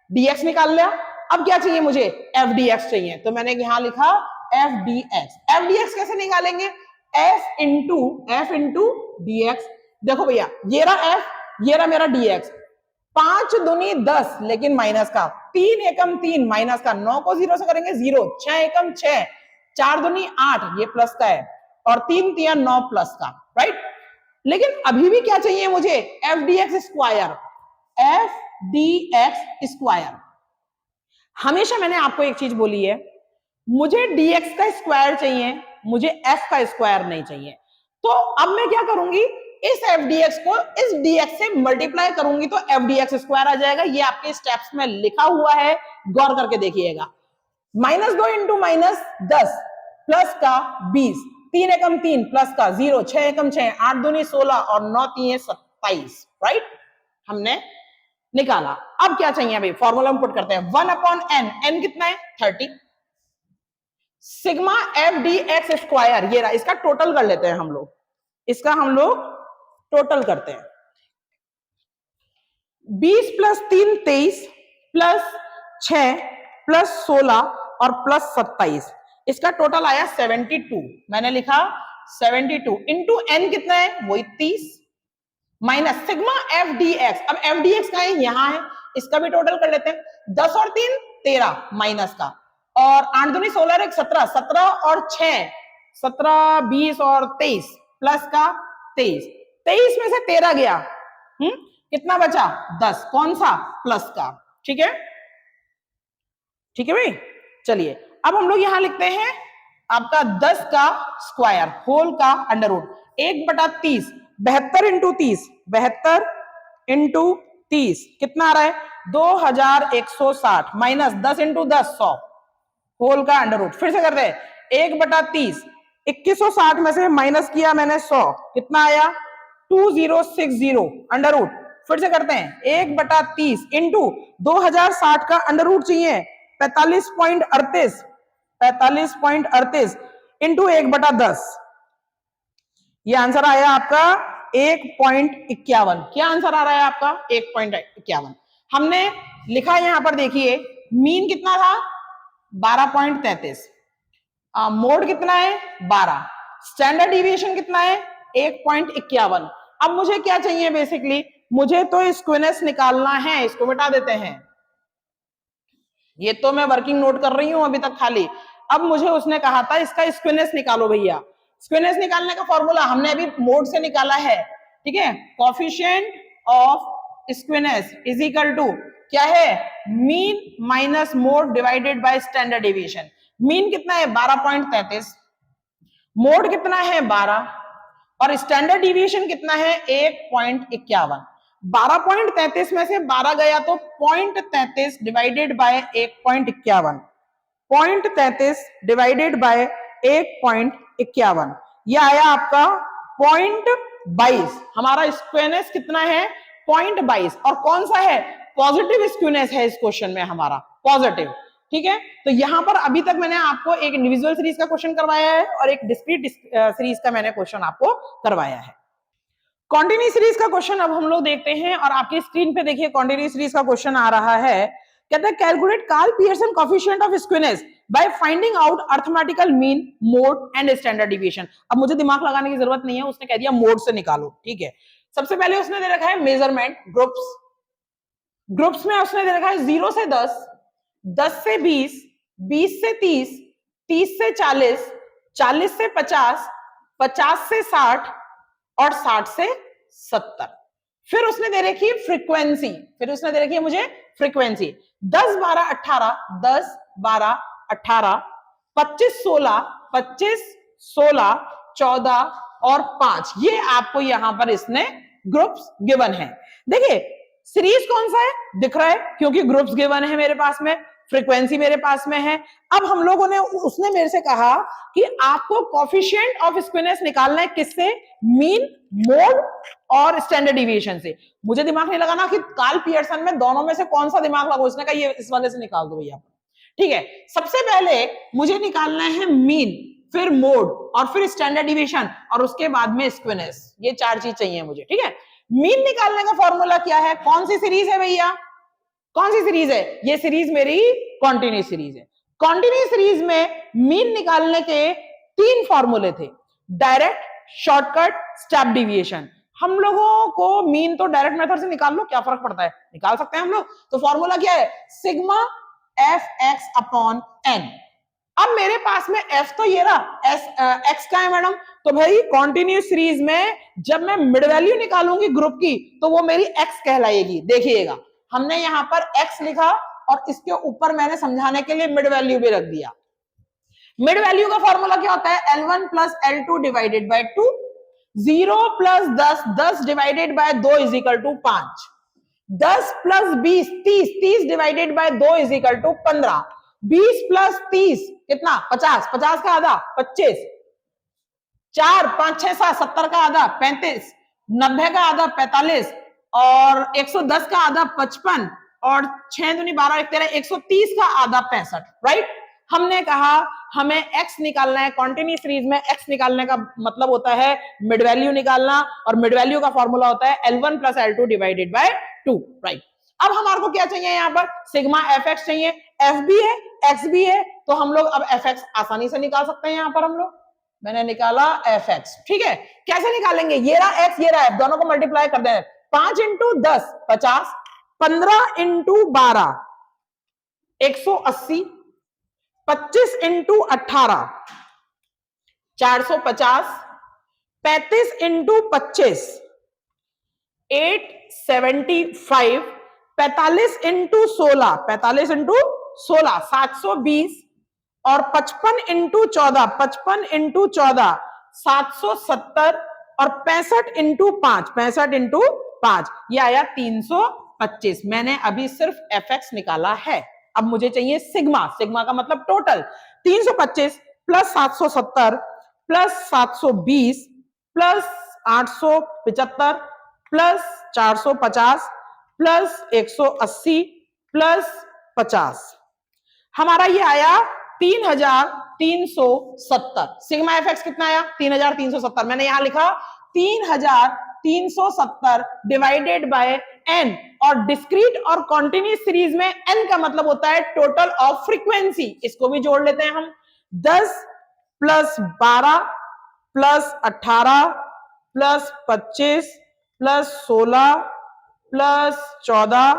[SPEAKER 1] dx निकाल लिया। अब क्या चाहिए मुझे? fdx चाहिए, तो मैंने यहां लिखा fdx। fdx कैसे निकालेंगे? f into dx। देखो भैया, ये रहा f, ये रहा मेरा dx। 5 दूनी 10, लेकिन माइनस का, 3 एकम 3 माइनस का, 9 को 0 से करेंगे 0, 6 एकम 6, 4 दूनी 8, ये प्लस का है, और 3 तिया 9 प्लस का, राइट। लेकिन अभी भी क्या चाहिए मुझे, F d x square, F d x square. हमेशा मैंने आपको एक चीज बोली है, मुझे dx का स्क्वायर चाहिए, मुझे f का स्क्वायर नहीं चाहिए। तो अब मैं क्या करूंगी, इस एफ डी एक्स को इस dx से मल्टीप्लाई करूंगी तो एफ डी एक्स स्क्वायर आ जाएगा। ये आपके स्टेप्स में लिखा हुआ है, गौर करके देखिएगा। -2 इंटू -10 प्लस का 20, 3 एकम 3 प्लस का 0, 6 एकम 6, 8 दूनी 16 और 9 तीन 27, राइट। हमने निकाला। अब क्या चाहिए भाई, फॉर्मूला हम पुट करते हैं, 1/n, n कितना है 30, sigma f d x square, ये रहा, इसका टोटल कर लेते हैं हम लोग, इसका हम लोग टोटल करते हैं। 20 प्लस 3 23 प्लस 6 प्लस 16 और प्लस 27, इसका टोटल आया 72। मैंने लिखा 72 इंटू एन कितना है, वही 30 minus sigma f d x. अब एफ डी एक्स का है, यहां है, इसका भी टोटल कर लेते हैं। 10 और 3 13 माइनस का, और 8 दूनी 16 एक 17, 17 और 6 17 20 और 23 प्लस का 23, 23 में से 13 गया, कितना बचा 10, कौन सा, प्लस का, ठीक है, ठीक है भाई। चलिए अब हम लोग यहां लिखते हैं आपका 10 का स्क्वायर होल का अंडर रूट 1/30, 72 इंटू 30, 72 इंटू 30 कितना आ रहा है 2160 माइनस 10 इंटू 10 100 होल का अंडर रूट। फिर से करते हैं, 1/30, 2160 में से माइनस किया मैंने 100, कितना आया 2060 अंडर रूट। फिर से करते हैं, 1/30 इंटू 2060 का अंडर रूट चाहिए 45.38, 45.38 इंटू 1/10, ये आंसर आया आपका 1.51। क्या आंसर आ रहा है आपका 1.51। हमने लिखा यहां पर देखिए, मीन कितना था 12.33, मोड कितना है 12, स्टैंडर्ड डिविएशन कितना है 1.51। अब मुझे क्या चाहिए, बेसिकली मुझे तो स्क्विनेस निकालना है, इसको मिटा देते हैं, ये तो मैं वर्किंग नोट कर रही हूं अभी तक खाली। अब मुझे उसने कहा था इसका स्क्विनेस निकालो भैया। स्क्विनेस निकालने का फॉर्मूला हमने अभी मोड से निकाला है, ठीक है, coefficient of skewness is equal to क्या है, mean minus mode divided by standard deviation. Mean कितना है 12.33, मोड कितना है 12 और स्टैंडर्ड डिविएशन कितना है 1.51। 12.33 में से 12 गया तो 0.33 डिवाइडेड बाय 1.51, 0.33 डिवाइडेड बाय 1.51, यह आया आपका 0.22। हमारा स्क्वेनेस कितना है 0.22 और कौन सा है, पॉजिटिव स्क्वेनेस है इस क्वेश्चन में हमारा, पॉजिटिव, ठीक है। तो यहां पर अभी तक मैंने आपको एक इंडिविजुअल सीरीज का क्वेश्चन करवाया है और एक डिस्क्रीट सीरीज का मैंने क्वेश्चन आपको करवाया है। कॉन्टिन्यूअस सीरीज का क्वेश्चन अब हम लोग देखते हैं, और आपकी स्क्रीन पे देखिए कॉन्टिन्यूअस सीरीज का क्वेश्चन आ रहा है, कहता है calculate Karl Pearson coefficient of skewness by finding out arithmetical mean, mode and standard deviation. अब मुझे दिमाग लगाने की जरूरत नहीं है, उसने कह दिया मोड से निकालो, ठीक है। सबसे पहले उसने दे रखा है मेजरमेंट ग्रुप्स, ग्रुप्स में उसने दे रखा है 0 से 10, 10 से 20, 20 से 30, 30 से 40, 40 से 50, 50 से 60 और 60 से 70। फिर उसने दे रखी है फ्रीक्वेंसी, फिर उसने दे रखी है मुझे फ्रीक्वेंसी 10 12 18, 10 12 18, 25 16, 25 16, 14 और 5, ये आपको यहां पर इसने ग्रुप्स गिवन है। देखिए सीरीज कौन सा है दिख रहा है, क्योंकि ग्रुप्स गिवन है मेरे पास में, फ्रीक्वेंसी मेरे पास में है। अब हम लोगों ने, उसने मेरे से कहा कि आपको कोफिशिएंट ऑफ स्क्विनेस निकालना है, किससे, मीन, मोड और स्टैंडर्ड डिविएशन से। मुझे दिमाग नहीं लगाना कि कार्ल पियर्सन में दोनों में से कौन सा दिमाग लगाओ, उसने कहा ये इस वाले से निकाल दो भैया, ठीक है। सबसे पहले मुझे निकालना है मीन, फिर मोड और फिर स्टैंडर्ड डिविएशन और उसके बाद में स्क्विनेस, ये 4 चीज चाहिए मुझे, ठीक है। मीन निकालने का फॉर्मूला क्या है, कौन सी सीरीज है भैया, कौन सी सीरीज है, ये सीरीज मेरी कॉन्टिन्यूअस सीरीज है। कॉन्टिन्यूअस सीरीज में मीन निकालने के 3 फॉर्मूले थे, डायरेक्ट, शॉर्टकट, स्टेप डिविएशन। हम लोगों को मीन तो डायरेक्ट मेथड से निकाल लो, क्या फर्क पड़ता है, निकाल सकते हैं हम लोग। तो फॉर्मूला क्या है, sigma f x upon n, अब मेरे पास में f तो ये रहा, x का है मैडम, तो भाई कॉन्टिन्यूस सीरीज में जब मैं मिड वैल्यू निकालूंगी ग्रुप की तो वो मेरी x कहलाएगी। देखिएगा हमने यहां पर x लिखा और इसके ऊपर मैंने समझाने के लिए मिड वैल्यू भी रख दिया। मिड वैल्यू का फॉर्मूला क्या होता है, L1 plus L2 divided by 2, 0 plus 10, 10 divided by 2 is equal to 5, 10 plus 20, 30, 30 divided by 2 is equal to 15, 20 plus 30 कितना, 50, 50 का आधा 25, 4 5 6 7 70 का आधा 35, 90 का आधा 45 और 110 का आधा 55 और 6 दूनी 12 1 13, 130 का आधा 65, राइट। हमने कहा हमें x निकालना है, कॉन्टिन्यूस सीरीज में x निकालने का मतलब होता है मिड वैल्यू निकालना, और मिड वैल्यू का फॉर्मूला होता है L1 plus L2 divided by 2, right. अब हमारे को क्या चाहिए, यहाँ पर सिग्मा fx चाहिए, f भी है x भी है, तो हम लोग अब fx आसानी से निकाल सकते हैं। यहाँ पर हम लोग, मैंने निकाला fx, ठीक है। कैसे निकालेंगे, ये रहा x ये रहा f, दोनों को मल्टीप्लाई कर दें, 5 into 10 50, 15 into 12 180, 25 into 18 450, 35 into 25 875, 45 into 16 45 into 16 720 और 55 इंटू 14 55 इंटू 14 770 और 65 इंटू 5 65 इंटू 5 ये आया 325। मैंने अभी सिर्फ fx निकाला है। अब मुझे चाहिए सिग्मा, सिग्मा का मतलब total, 325 plus 770 plus 720 plus 875 plus 450 plus 180 plus 50, हमारा ये आया 3370। सिग्मा एफ एक्स कितना आया, 3370। मैंने यहां लिखा 3370 डिवाइडेड बाय एन, और डिस्क्रीट और कॉन्टिन्यूस सीरीज में एन का मतलब होता है टोटल ऑफ फ्रीक्वेंसी। इसको भी जोड़ लेते हैं हम, 10 plus 12 plus 18 plus 25 plus 16 plus 14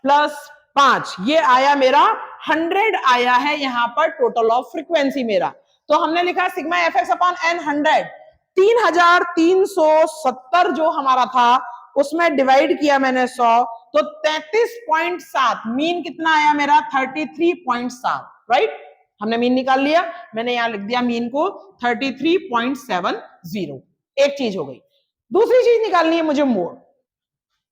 [SPEAKER 1] plus 5, ये आया मेरा 100 आया है यहां पर टोटल ऑफ फ्रीक्वेंसी मेरा। तो हमने लिखा sigma f x upon n 100, 3370 जो हमारा था उसमें डिवाइड किया मैंने 100, तो 33.7, मीन कितना आया मेरा 33.7, राइट। हमने मीन निकाल लिया, मैंने यहां लिख दिया मीन को 33.70। एक चीज हो गई। दूसरी चीज निकालनी है मुझे मोड।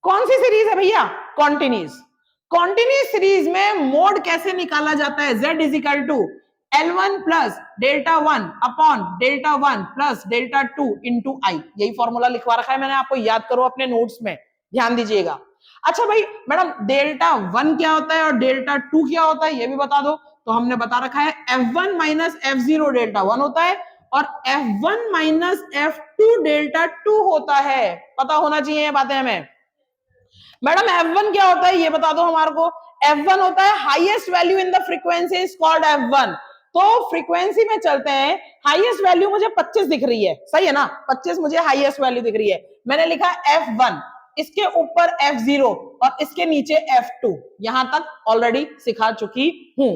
[SPEAKER 1] कौन सी सीरीज है भैया, कॉन्टिन्यूस। कॉन्टिन्यूस सीरीज में मोड कैसे निकाला जाता है, z is equal to L1 plus delta 1 upon delta 1 plus delta 2 into i. यही फॉर्मूला लिखवा रखा है मैंने, आपको याद करो अपने नोट्स में, ध्यान दीजिएगा। अच्छा भाई मैडम डेल्टा 1 क्या होता है और डेल्टा 2 क्या होता है ये भी बता दो। तो हमने बता रखा है F1 माइनस F0 डेल्टा 1 होता है और F1 माइनस F2 डेल्टा 2 होता है। पता होना चाहिए ये बातें हमें। मैडम F1 क्या होता है ये बता दो हमारे को। F1 होता है highest value in the frequency is called F1। तो फ्रीक्वेंसी में चलते हैं, हाईएस्ट वैल्यू मुझे 25 दिख रही है, सही है ना, 25 मुझे हाईएस्ट वैल्यू दिख रही है। मैंने लिखा F1, इसके ऊपर F0 और इसके नीचे F2, यहां तक ऑलरेडी सिखा चुकी हूं।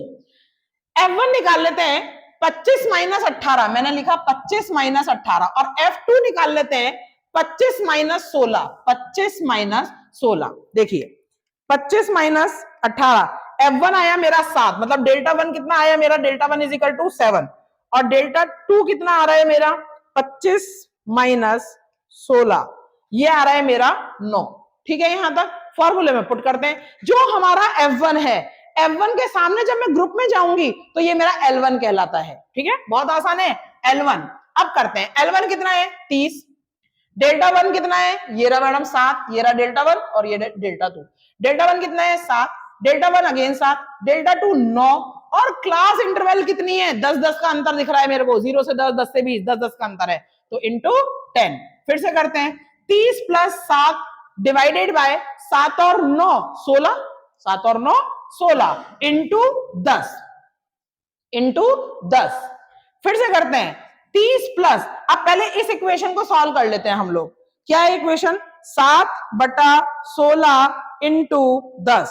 [SPEAKER 1] F1 निकाल लेते हैं 25 माइनस 18, मैंने लिखा 25 माइनस 18, और F2 निकाल लेते हैं 25 माइनस 16, 25 माइनस 16। देखिए 25 माइनस 18, F1 आया मेरा 7, मतलब डेल्टा 1 कितना आया मेरा, डेल्टा 1 इज इक्वल टू 7, और डेल्टा 2 कितना आ रहा है मेरा 25 माइनस 16, ये आ रहा है मेरा 9। ठीक है, यहां तक फॉर्मूले में पुट करते हैं। जो हमारा F1 है, F1 के सामने जब मैं ग्रुप में जाऊंगी तो ये मेरा L1 कहलाता है। ठीक है, बहुत आसान है, L1। अब करते हैं, L1 कितना है 30, डेल्टा 1 कितना है, ये रहा मैडम 7, ये रहा डेल्टा 1 और ये डेल्टा 2। डेल्टा 1 कितना है 7, डेल्टा 1 अगेन 7, डेल्टा 2 9, और क्लास इंटरवल कितनी है 10 10 का अंतर दिख रहा है मेरे को, 0 से 10, 10 से 20, 10 10 का अंतर है, तो इंटू 10। फिर से करते हैं, 30 प्लस 7 डिवाइडेड बाय 7 और 9 16, 7 और 9 16 इंटू 10, इंटू 10। फिर से करते हैं 30 प्लस, अब पहले इस इक्वेशन को सॉल्व कर लेते हैं हम लोग। क्या है इक्वेशन, 7 बटा 16 इंटू 10,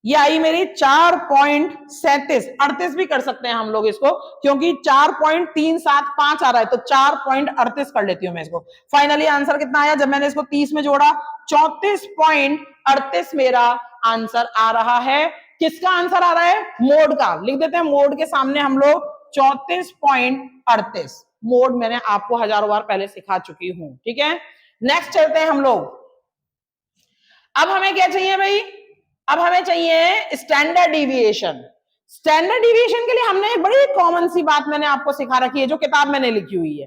[SPEAKER 1] ये आई मेरी 4.37, 38 भी कर सकते हैं हम लोग इसको, क्योंकि 4.375 आ रहा है, तो 4.38 कर लेती हूं मैं इसको। फाइनली आंसर कितना आया जब मैंने इसको 30 में जोड़ा? 34.38 मेरा आंसर आ रहा है। किसका आंसर आ रहा है? मोड का। लिख देते हैं मोड के सामने हम लोग 34.38। मोड मैंने आपको हजारों बार पहले सिखा चुकी हूं, ठीक है। नेक्स्ट चलते हैं हम लोग। अब हमें क्या चाहिए भाई? अब हमें चाहिए स्टैंडर्ड डिविएशन। स्टैंडर्ड डिविएशन के लिए हमने एक बड़ी कॉमन सी बात मैंने आपको सिखा रखी है, जो किताब मैंने लिखी हुई है।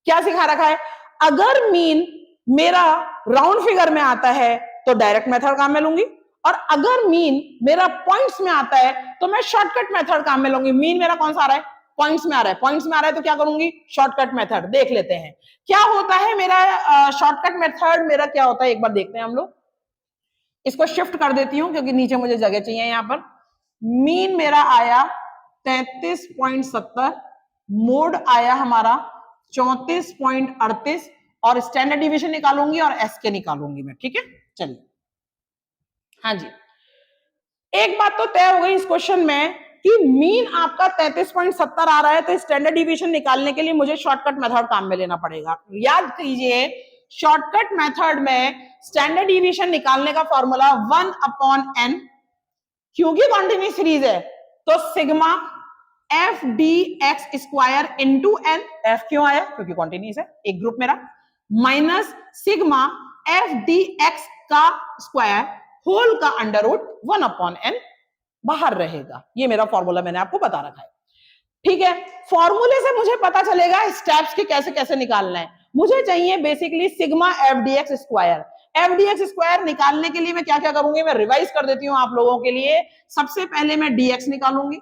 [SPEAKER 1] क्या सिखा रखा है? अगर मीन मेरा राउंड फिगर में आता है तो डायरेक्ट मेथड काम में लूंगी, और अगर मीन मेरा पॉइंट्स में आता है तो मैं शॉर्टकट मेथड काम में लूंगी। मीन मेरा कौन सा आ रहा है? पॉइंट्स में आ रहा है। पॉइंट्स में आ रहा है तो क्या करूंगी? Shortcut method. देख लेते हैं क्या होता है मेरा शॉर्टकट मेथड। मेरा क्या होता है एक बार देखते हैं हम लोग। इसको शिफ्ट कर देती हूं क्योंकि नीचे मुझे जगह चाहिए। यहां पर मीन मेरा आया 33.70, मोड आया हमारा 34.38, और स्टैंडर्ड डिवीजन निकालूंगी और एसके निकालूंगी मैं, ठीक है। चलिए, हाँ जी, एक बात तो तय हो गई इस क्वेश्चन में कि मीन आपका 33.70 आ रहा है, तो स्टैंडर्ड डिवीजन निकालने के लिए मुझे शॉर्टकट मेथड काम में लेना पड़ेगा। याद कीजिए, शॉर्टकट मेथड में स्टैंडर्ड डिवीजन निकालने का फॉर्मूला 1/n, क्योंकि कॉन्टिन्यूस सीरीज है तो sigma f d x square into n. F क्यों आया? क्योंकि कॉन्टिन्यूस है एक ग्रुप मेरा, minus sigma f d x का स्क्वायर होल का अंडर रूट 1/n बाहर रहेगा। ये मेरा फॉर्मूला मैंने आपको बता रखा है, ठीक है। फॉर्मूले से मुझे पता चलेगा स्टेप्स के कैसे कैसे निकालना है। मुझे चाहिए basically sigma f d x square. F d x square निकालने के लिए मैं क्या क्या करूंगी, मैं रिवाइज कर देती हूं आप लोगों के लिए। सबसे पहले मैं dx निकालूंगी,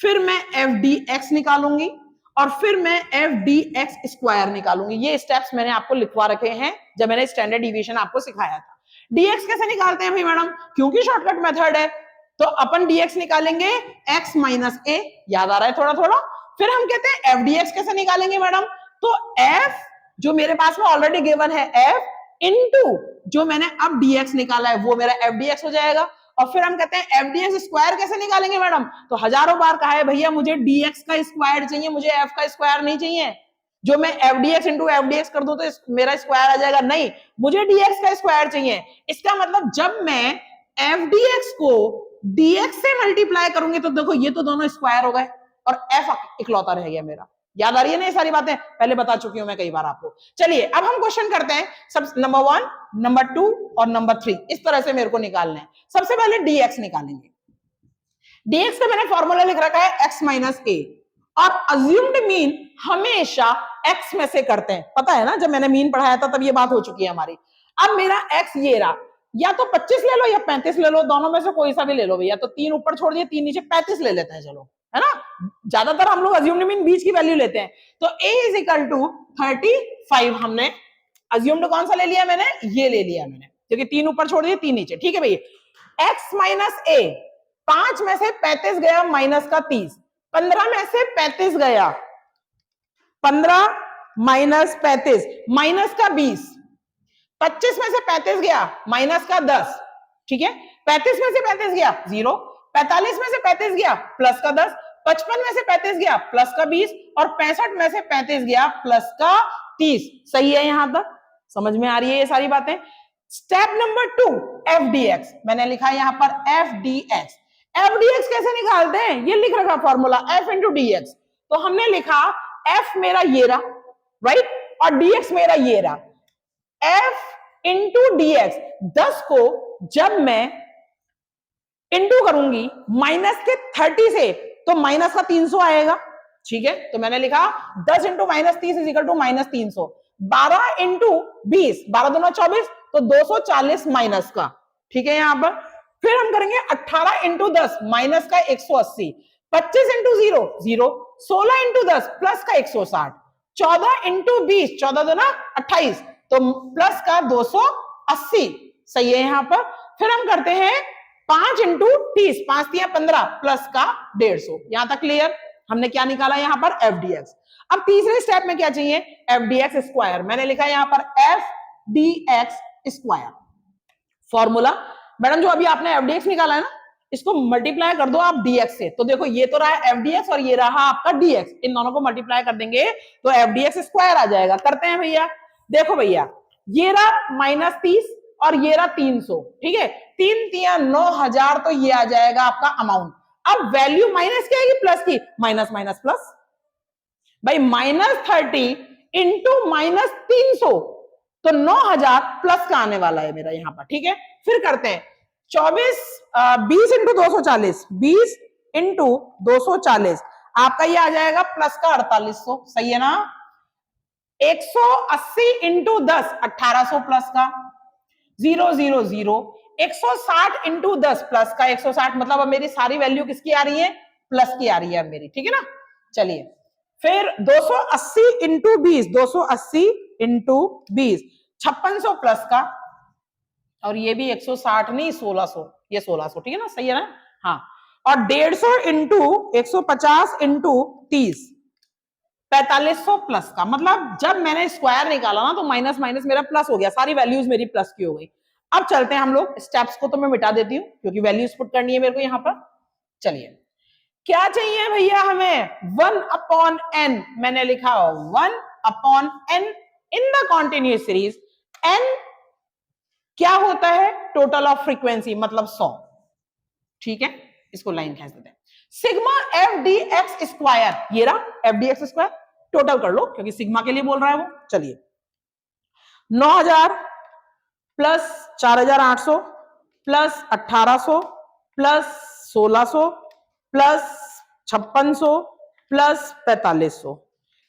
[SPEAKER 1] फिर मैं एफ डी एक्स निकालूंगी, और फिर मैं एफ डी एक्स स्क्वायर निकालूंगी। ये स्टेप्स मैंने आपको लिखवा रखे हैं जब मैंने स्टैंडर्ड डिवीजन आपको सिखाया था। dx कैसे निकालते हैं भाई मैडम? क्योंकि शॉर्टकट मेथड है तो अपन dx निकालेंगे x माइनस a। याद आ रहा है थोड़ा थोड़ा? फिर हम कहते हैं एफ डी एक्स कैसे निकालेंगे मैडम? तो f जो मेरे पास में ऑलरेडी गिवन है f इनटू जो मैंने अब dx निकाला है वो मेरा एफ डी एक्स हो जाएगा। और फिर हम कहते हैं एफ डी एक्स स्क्वायर कैसे निकालेंगे मैडम? तो हजारों बार कहा है भैया मुझे dx का स्क्वायर चाहिए, मुझे f का स्क्वायर नहीं चाहिए। जो मैं F d x into F d x कर दूं तो मेरा स्क्वायर आ जाएगा, नहीं, मुझे dx का स्क्वायर चाहिए। इसका मतलब जब मैं एफ डी एक्स को dx से मल्टीप्लाई करूंगी तो देखो ये तो दोनों स्क्वायर हो गए और f इकलौता रह गया मेरा। याद आ रही है ना? ये सारी बातें पहले बता चुकी हूं मैं कई बार आपको। चलिए अब हम क्वेश्चन करते हैं। सब नंबर 1, नंबर 2 और नंबर 3 इस तरह से मेरे को निकालना है। सबसे पहले dx निकालेंगे। dx का मैंने फॉर्मूला लिख रखा है x माइनस a, और अज्यूम्ड मीन हमेशा x में से करते हैं। पता है ना, जब मैंने मीन पढ़ाया था तब ये बात हो चुकी है हमारी। अब मेरा x ये रहा, या तो 25 ले लो या 35 ले लो, दोनों में से कोई सा भी ले लो भैया। तो 3 ऊपर छोड़ दिए, 3 नीचे, 35 ले लेते हैं, चलो, है ना। ज्यादातर हम लोग अज्यूम्ड मीन बीच की वैल्यू लेते हैं। तो a इज इक्वल टू 35 हमने अज्यूम्ड कौन सा ले लिया? मैंने ये ले लिया मैंने, क्योंकि 3 ऊपर छोड़ दिए 3 नीचे, ठीक है भैया। x माइनस a, 5 में से 35 गया माइनस का 30, 15 में से 35 गया, 15 माइनस 35 माइनस का 20, 25 में से 35 गया माइनस का 10, ठीक है। 35 में से 35 गया 0, 45 में से 35 गया प्लस का 10, 55 में से 35 गया प्लस का 20, और 65 में से 35 गया प्लस का 30। सही है? यहां तक समझ में आ रही है ये सारी बातें? Step number 2, F d x मैंने लिखा है यहां पर F d x. F d x कैसे निकालते हैं? ये लिख रखा formula f into D x. तो हमने लिखा f मेरा ये रहा, राइट, और dx मेरा ये रहा। f इंटू डी एक्स, 10 को जब मैं इंटू करूंगी माइनस के 30 से तो माइनस का 300 आएगा, ठीक है। तो मैंने लिखा 10 into minus 30 is equal to minus 300। 12 into 20, 12 दूना 24, तो 240 माइनस का, ठीक है यहां पर। फिर हम करेंगे 18 इंटू 10 माइनस का 180, 25 इंटू 0 0, 16 इंटू 10 प्लस का 160, 14 इंटू 20, 14 दूना 28, तो प्लस का 280। सही है यहां पर। फिर हम करते हैं 5 इंटू 30, 5 दिया 15 प्लस का 150। यहां तक क्लियर? हमने क्या निकाला यहां पर? F d x. अब तीसरे स्टेप में क्या चाहिए? F d x square. मैंने लिखा यहां पर F d x square. Formula madam जो अभी आपने एफ डी एक्स निकाला है ना, इसको मल्टीप्लाई कर दो आप dx से, तो देखो ये तो रहा है fdx और ये रहा आपका dx, इन दोनों को मल्टीप्लाई कर देंगे तो fdx स्क्वायर आ जाएगा। करते हैं भैया, देखो भैया ये रहा -30 और ये रहा 300, ठीक है, 3 तिया 9000, तो ये आ जाएगा आपका अमाउंट। अब वैल्यू माइनस की आएगी प्लस की, माइनस माइनस प्लस भाई, -30 इंटू -300, तो 9000 प्लस का आने वाला है मेरा यहाँ पर, ठीक है। फिर करते हैं 20 इंटू 240, 20 इंटू 240 आपका ये आ जाएगा प्लस का 4800, सही है ना। 180 इंटू 10 1800 प्लस का, 0 0 0, 160 इंटू 10 प्लस का 160, मतलब अब मेरी सारी वैल्यू किसकी आ रही है, प्लस की आ रही है अब मेरी, ठीक है ना। चलिए फिर 280 इंटू 20, 280 इंटू 20 5600 प्लस का, और ये भी 160 नहीं 1600, ये 1600, ठीक है ना, सही है ना। हाँ, और 150 इंटू 150 इंटू 30 4500 प्लस का, मतलब जब मैंने स्क्वायर निकाला ना तो माइनस माइनस मेरा प्लस हो गया, सारी वैल्यूज मेरी प्लस की हो गई। अब चलते हैं हम लोग, स्टेप्स को तो मैं मिटा देती हूँ क्योंकि वैल्यूज पुट करनी है मेरे को यहाँ पर। चलिए क्या चाहिए भैया हमें, 1/n, मैंने लिखा 1/n in the continuous series, n क्या होता है, टोटल ऑफ फ्रीक्वेंसी, मतलब 100, ठीक है, इसको लाइन खींच देते हैं। Sigma f d x square, ये रहा F d x square, total कर लो क्योंकि सिग्मा के लिए बोल रहा है वो। चलिए 9000 plus 4800 plus 1800 plus 1600 plus 5600 plus 4500,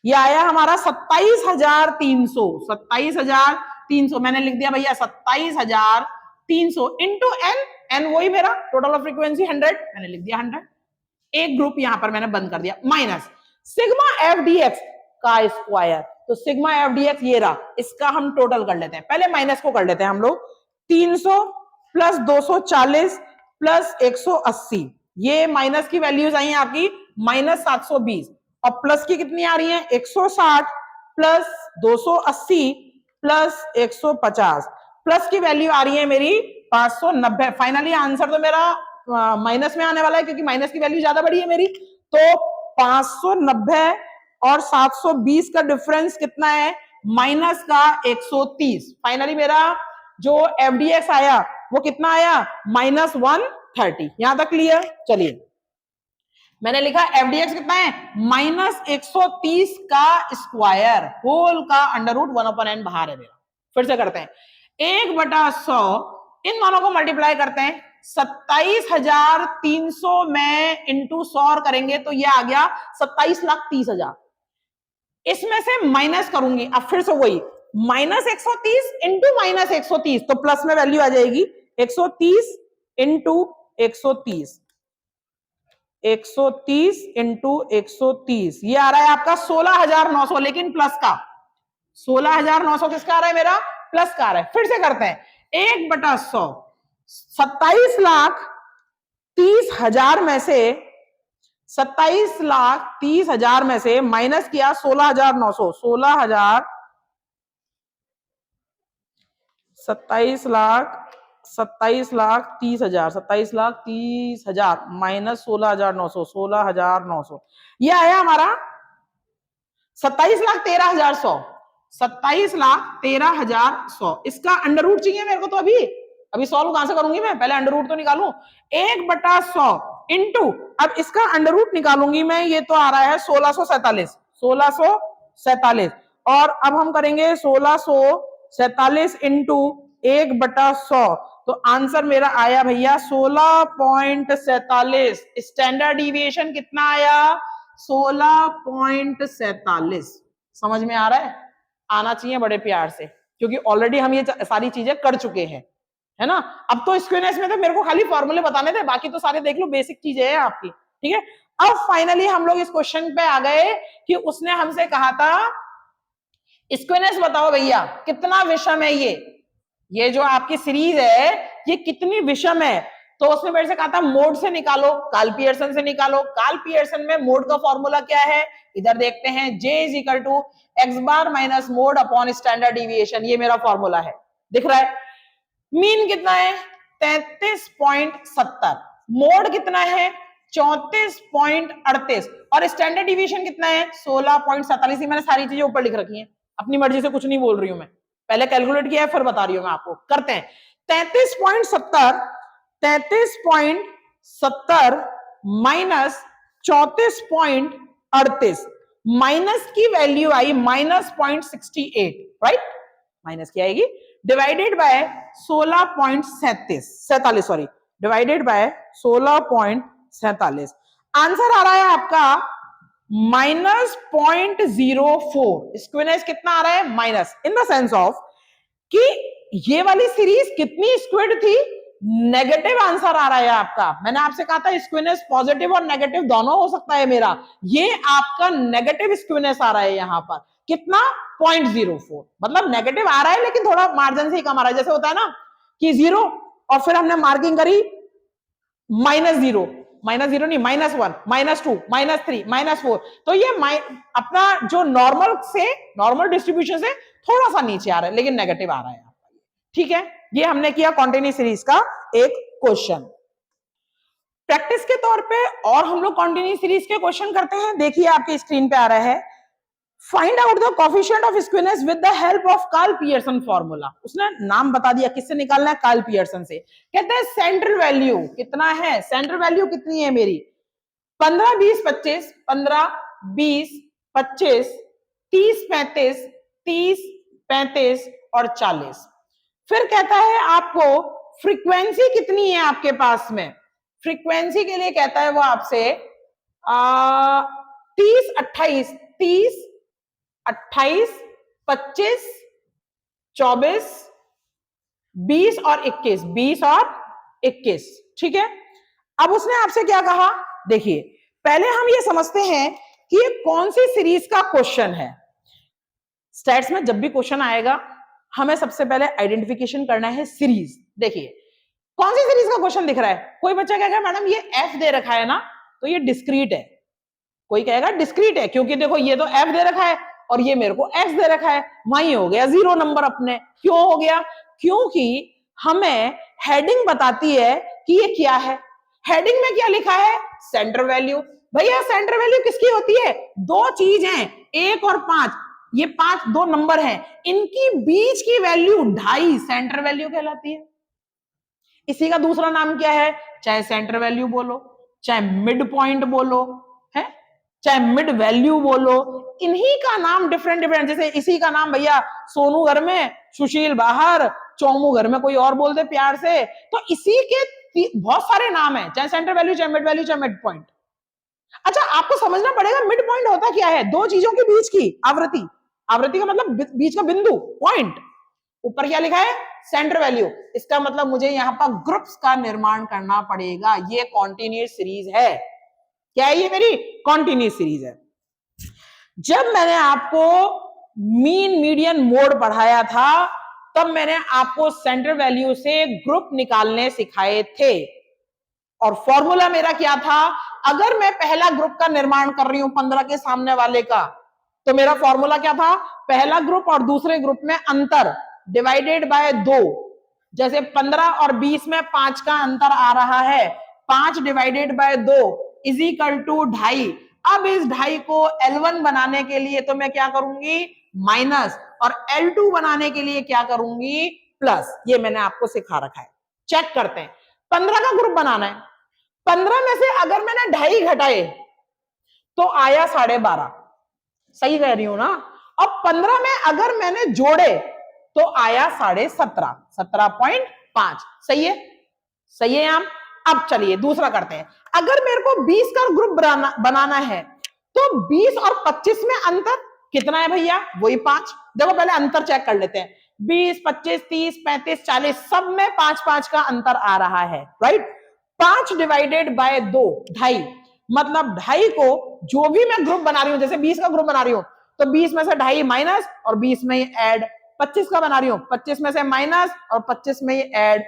[SPEAKER 1] ये आया हमारा 27300, 27300 मैंने लिख दिया भैया 27300 इंटू एन, एन वही मेरा टोटल ऑफ फ्रीक्वेंसी 100, मैंने लिख दिया 100, एक ग्रुप यहां पर मैंने बंद कर दिया, minus sigma f d x का स्क्वायर, तो सिग्मा एफ डी एक्स ये रहा, इसका हम टोटल कर लेते हैं, पहले माइनस को कर लेते हैं हम लोग, 300 प्लस 240 प्लस 180, ये माइनस की वैल्यूज आई हैं आपकी -720, और प्लस की कितनी आ रही है 160 प्लस 280 प्लस 150, प्लस की वैल्यू आ रही है मेरी 590। फाइनली आंसर तो मेरा माइनस में आने वाला है क्योंकि माइनस की वैल्यू ज्यादा बड़ी है मेरी, तो 590 और 720 का डिफरेंस कितना है, माइनस का 130। फाइनली मेरा जो एफडीएक्स आया वो कितना आया, -130। यहां तक क्लियर। चलिए मैंने लिखा एफडीएक्स कितना है, -130 का स्क्वायर होल का अंडर रूट 1/n बाहर है मेरा। फिर से करते हैं, 1/100 इन दोनों को मल्टीप्लाई करते हैं, 27300 में इंटू 100 करेंगे तो ये आ गया 27,30,000। इसमें से माइनस करूंगी, अब फिर से वही -130 इंटू -130, तो प्लस में वैल्यू आ जाएगी 130 इंटू 130, 130 इंटू 130, ये आ रहा है आपका 16,900, लेकिन प्लस का 16,900 किसका आ रहा है मेरा, प्लस का आ रहा है। फिर से करते हैं, 1/100 27,30,000 में से 27,30,000 में से माइनस किया 16,900, 16,000 27,30,000 माइनस 16,900, 16,900, ये आया हमारा 27,13,100, 27,13,100। इसका अंडर रूट चाहिए मेरे को, तो अभी सॉल्व कहां से करूंगी मैं, पहले अंडर रूट तो निकालूं। 1/100 इंटू, अब इसका अंडर रूट निकालूंगी मैं, ये तो आ रहा है 1647, 1647, और अब हम करेंगे 1647 इंटू 1/100, तो आंसर मेरा आया भैया 16.47। स्टैंडर्ड डिविएशन कितना आया, 16.47। समझ में आ रहा है, आना चाहिए बड़े प्यार से, क्योंकि ऑलरेडी हम ये सारी चीजें कर चुके हैं, है ना। अब तो स्क्वेनेस में तो मेरे को खाली फॉर्मूले बताने थे, बाकी तो सारे देख लो, बेसिक चीजें हैं आपकी, ठीक है। अब फाइनली हम लोग इस क्वेश्चन पे आ गए कि उसने हमसे कहा था स्क्वेनेस बताओ भैया कितना विषम है ये जो आपकी सीरीज है ये कितनी विषम है। तो उसने मेरे से कहा था मोड से निकालो, कार्ल पियर्सन से निकालो। कार्ल पियर्सन में मोड का फॉर्मूला क्या है, इधर देखते हैं, J = x bar minus mode upon standard deviation, ये मेरा फॉर्मूला है, दिख रहा है। मीन कितना है 33.70, मोड कितना है 34.38 और स्टैंडर्ड डिवीजन कितना है 16.47। मैंने सारी चीजें ऊपर लिख रखी हैं, अपनी मर्जी से कुछ नहीं बोल रही हूं मैं, पहले कैलकुलेट किया है फिर बता रही हूं मैं आपको। करते हैं 33.70 माइनस 34.38, माइनस की वैल्यू आई -0.68, राइट, माइनस की आएगी, divided by 16.47 sorry, divided by 16.47, answer आ रहा है आपका -0.04। स्क्वेयरनेस कितना आ रहा है minus, in the sense of कि ये वाली सीरीज कितनी स्क्वेयर्ड थी, नेगेटिव आंसर आ रहा है आपका। मैंने आपसे कहा था स्क्वेयरनेस पॉजिटिव और नेगेटिव दोनों हो सकता है मेरा, ये आपका नेगेटिव स्क्वेयरनेस आ रहा है यहां पर, कितना 0.04, मतलब नेगेटिव आ रहा है लेकिन थोड़ा मार्जिन से ही कम आ रहा है। जैसे होता है ना कि 0 और फिर हमने मार्किंग करी -0, -0 नहीं -1, -2, -3, -4, तो ये अपना जो नॉर्मल से नॉर्मल डिस्ट्रीब्यूशन से थोड़ा सा नीचे आ रहा है लेकिन नेगेटिव आ रहा है, ठीक है। ये हमने किया कॉन्टिन्यूस सीरीज का एक क्वेश्चन। प्रैक्टिस के तौर पे और हम लोग कॉन्टिन्यूस सीरीज के क्वेश्चन करते हैं। देखिए आपके स्क्रीन पे आ रहा है, find out the coefficient of skewness with the help of Karl Pearson formula. उसने नाम बता दिया, किससे निकालना है, कार्ल पियर्सन से। कहते हैं सेंट्रल वैल्यू कितना है, सेंट्रल वैल्यू कितनी है मेरी 15 20 25, 15 20 25, 30 35, 30 35 और 40। फिर कहता है आपको फ्रीक्वेंसी कितनी है आपके पास में, फ्रीक्वेंसी के लिए कहता है वो आपसे 30 28, 30 28 25 24 20 और 21, 20 और 21, ठीक है। अब उसने आपसे क्या कहा, देखिए पहले हम ये समझते हैं कि ये कौन सी सीरीज का क्वेश्चन है। स्टैट्स में जब भी क्वेश्चन आएगा हमें सबसे पहले आइडेंटिफिकेशन करना है सीरीज। देखिए कौन सी सीरीज का क्वेश्चन दिख रहा है, कोई बच्चा कहेगा मैडम ये एफ दे रखा है ना, तो ये डिस्क्रीट है, कोई कहेगा डिस्क्रीट है क्योंकि देखो ये तो एफ दे रखा है और ये मेरे को एक्स दे रखा है, वहीं हो गया 0 नंबर अपने। क्यों हो गया, क्योंकि हमें हेडिंग बताती है कि ये क्या है। हेडिंग में क्या लिखा है, सेंटर वैल्यू। भैया सेंटर वैल्यू किसकी होती है, दो चीज हैं 1 और 5, ये 5 दो नंबर हैं, इनकी बीच की वैल्यू 2.5 सेंटर वैल्यू कहलाती है। इसी का दूसरा नाम क्या है, चाहे सेंटर वैल्यू बोलो, चाहे मिड पॉइंट बोलो, है चाहे मिड वैल्यू बोलो, इन्हीं का नाम डिफरेंट डिफरेंट। जैसे इसी का नाम भैया सोनू घर में, सुशील बाहर, चौमू घर में कोई और बोल दे प्यार से, तो इसी के बहुत सारे नाम है, चाहे सेंटर वैल्यू, चाहे मिड वैल्यू, चाहे मिड पॉइंट। अच्छा आपको समझना पड़ेगा मिड पॉइंट होता क्या है, दो चीजों के बीच की आवृत्ति, आवृत्ति का मतलब बीच का बिंदु, पॉइंट। ऊपर क्या लिखा है, सेंटर वैल्यू, इसका मतलब मुझे यहाँ पर ग्रुप्स का निर्माण करना पड़ेगा। ये कॉन्टिन्यूस सीरीज है, क्या है ये मेरी कॉन्टिन्यूस सीरीज है। जब मैंने आपको मीन मीडियन मोड पढ़ाया था तब मैंने आपको सेंटर वैल्यू से ग्रुप निकालने सिखाए थे और फॉर्मूला मेरा क्या था, अगर मैं पहला ग्रुप का निर्माण कर रही हूं 15 के सामने वाले का, तो मेरा फॉर्मूला क्या था, पहला ग्रुप और दूसरे ग्रुप में अंतर डिवाइडेड बाय 2। जैसे 15 और 20 में 5 का अंतर आ रहा है, 5 divided by 2 is equal to 2.5। अब इस 2.5 को L1 बनाने के लिए तो मैं क्या करूंगी माइनस, और L2 बनाने के लिए क्या करूंगी प्लस। ये मैंने आपको सिखा रखा है। चेक करते हैं, 15 का ग्रुप बनाना है, 15 में से अगर मैंने 2.5 घटाए तो आया 12.5, सही कह रही हूं ना। अब 15 में अगर मैंने जोड़े तो आया 17.5, 17.5, सही है, सही है। हम अब चलिए दूसरा करते हैं, अगर मेरे को 20 का ग्रुप बनाना है तो 20 और 25 में अंतर कितना है भैया, वही 5। देखो पहले अंतर चेक कर लेते हैं, 20 25 30 35 40 सब में 5-5 का अंतर आ रहा है, राइट। 5 डिवाइडेड बाय 2 2.5, मतलब 2.5 को जो भी मैं ग्रुप बना रही हूं, जैसे 20 का ग्रुप बना रही हूं तो 20 में से 2.5 माइनस और 20 में ऐड, 25 का बना रही हूं 25 में से माइनस और 25 में ऐड,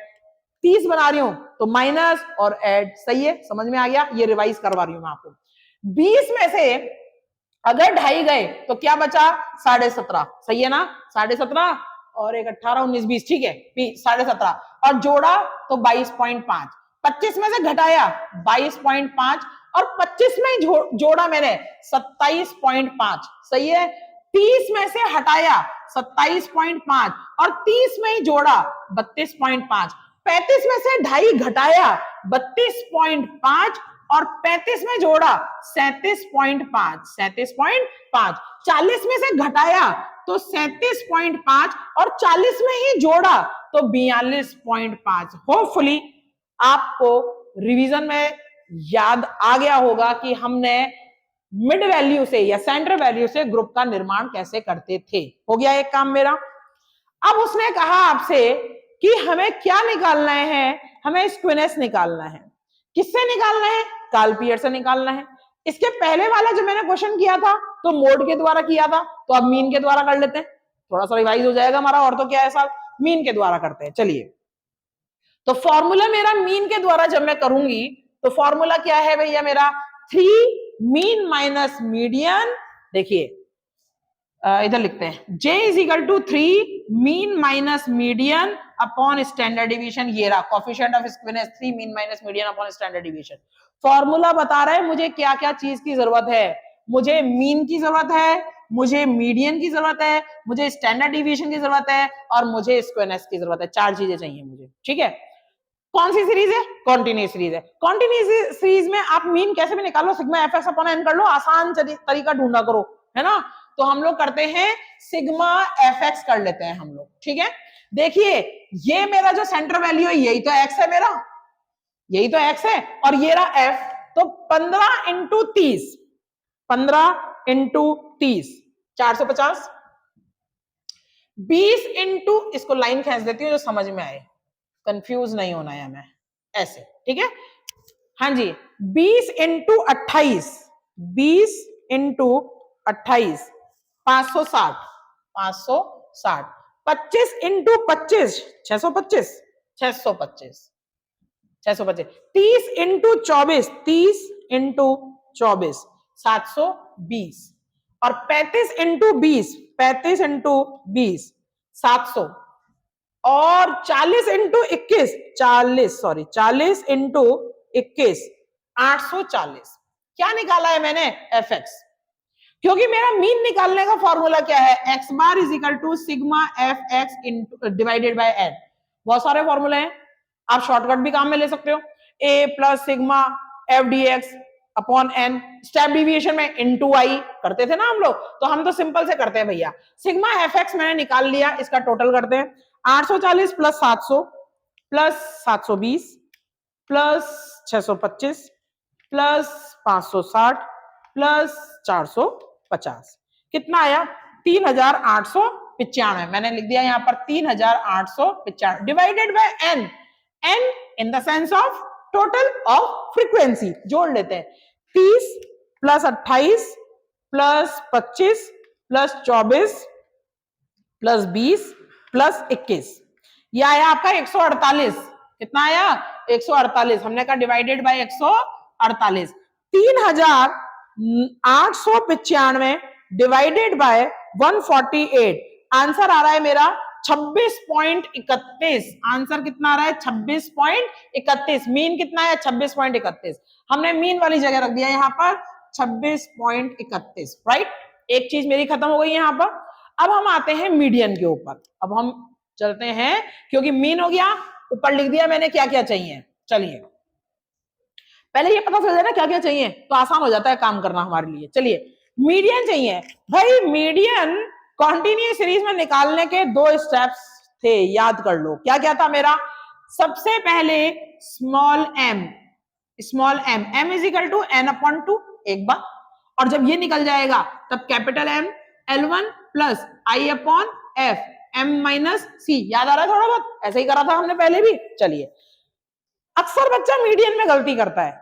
[SPEAKER 1] 30 बना रही हूं तो माइनस और ऐड, सही है, समझ में आ गया। ये रिवाइज करवा रही हूं मैं आपको। 20 में से अगर 2.5 गए तो क्या बचा 17.5, सही है ना, 17.5 और एक 18 19 20, ठीक है 17.5 और जोड़ा तो 22.5, 25 में से घटाया 22.5 और 25 में जोड़ा मैंने 27.5, सही है। 30 में से हटाया 27.5 और 30 में ही जोड़ा 32.5। 35 में से 2.5 घटाया 32.5 और 35 में जोड़ा 37.5, 37.5। 40 में से घटाया तो 37.5 और 40 में ही जोड़ा तो 42.5। होपफुली आपको रिवीजन में याद आ गया होगा कि हमने मिड वैल्यू से या सेंटर वैल्यू से ग्रुप का निर्माण कैसे करते थे। हो गया एक काम मेरा। अब उसने कहा आपसे कि हमें क्या निकालना है, हमें स्क्विनेस निकालना है। किससे निकालना है? कार्ल पियर्स से निकालना है। इसके पहले वाला जो मैंने क्वेश्चन किया था तो मोड के द्वारा किया था, तो अब मीन के द्वारा कर लेते हैं, थोड़ा सा रिवाइज हो जाएगा हमारा। और तो क्या है साहब, मीन के द्वारा करते हैं। चलिए, तो फॉर्मूला मेरा मीन के द्वारा जब मैं करूंगी तो फॉर्मूला क्या है भैया मेरा, 3 मीन माइनस मीडियन। देखिए इधर लिखते हैं, J is equal to 3 mean minus median upon standard division. ये रहा coefficient of skewness 3 mean minus median upon standard division. Formula बता रहा है मुझे क्या क्या चीज की जरूरत है। मुझे मीन की जरूरत है, मुझे मीडियन की जरूरत है, मुझे स्टैंडर्ड डिवीजन की जरूरत है और मुझे स्क्विनेस की जरूरत है। 4 चीजें चाहिए मुझे, ठीक है। कौन सी सीरीज है? कॉन्टिन्यूस सीरीज है। कॉन्टिन्यूस सीरीज में आप मीन कैसे भी निकालो, sigma f x upon n कर लो, आसान तरीका ढूंढा करो, है ना। तो हम लोग करते हैं सिग्मा एफ एक्स कर लेते हैं हम लोग, ठीक है। देखिए ये मेरा जो सेंटर वैल्यू है यही तो एक्स है मेरा, यही तो एक्स है और ये रहा एफ। तो 15 इंटू 30, 15 इंटू 30 450। 20 इंटू, इसको लाइन खींच देती हूँ जो समझ में आए, कंफ्यूज नहीं होना है हमें, ऐसे, ठीक है। हाँ जी, 20 into 28, 20 into 28 560, 560। 25 into 25 625, 625, 625। 30 into 24, 30 into 24 720 और 35 इंटू 20, 35 इंटू 20 700 और 40 इंटू 21, 40 इंटू 21 840। क्या निकाला है मैंने? F x. क्योंकि मेरा मीन निकालने का फॉर्मूला क्या है, x bar is equal to sigma f x divided by n. बहुत सारे फॉर्मूले हैं, आप शॉर्टकट भी काम में ले सकते हो, a plus sigma f d x upon n. Step deviation में इनटू आई करते थे ना हम लोग, तो हम तो सिंपल से करते हैं भैया। सिग्मा एफ एक्स मैंने निकाल लिया, इसका टोटल करते हैं 840 plus 700 plus 720 plus 625 plus 560 plus 450। कितना आया? 3895। मैंने लिख दिया यहां पर 3895 divided by n. N in the sense of total of frequency. जोड़ लेते हैं, 30 plus 28 plus 25 plus 24 plus 20 plus 21, यह आया आपका 148। कितना आया? 148। हमने कहा divided by 148। 3895 divided by 148, answer आ रहा है मेरा 26.31। आंसर कितना आ रहा है? 26.31। मीन कितना है? 26.31। हमने मीन वाली जगह रख दिया यहां पर 26.31, राइट। एक चीज मेरी खत्म हो गई यहां पर। अब हम आते हैं मीडियन के ऊपर। अब हम चलते हैं, क्योंकि मीन हो गया, ऊपर लिख दिया मैंने क्या क्या चाहिए। चलिए पहले ये पता चल जाए ना क्या क्या चाहिए, तो आसान हो जाता है काम करना हमारे लिए। चलिए मीडियन चाहिए भाई। मीडियन कॉन्टिन्यूस सीरीज में निकालने के 2 स्टेप्स थे, याद कर लो। क्या क्या था मेरा? सबसे पहले small m, m is equal to n upon 2 एक बार, और जब ये निकल जाएगा तब capital m L1 plus i upon f m minus c. याद आ रहा है थोड़ा बहुत? ऐसे ही करा था हमने पहले भी। चलिए, अक्सर बच्चा मीडियन में गलती करता है।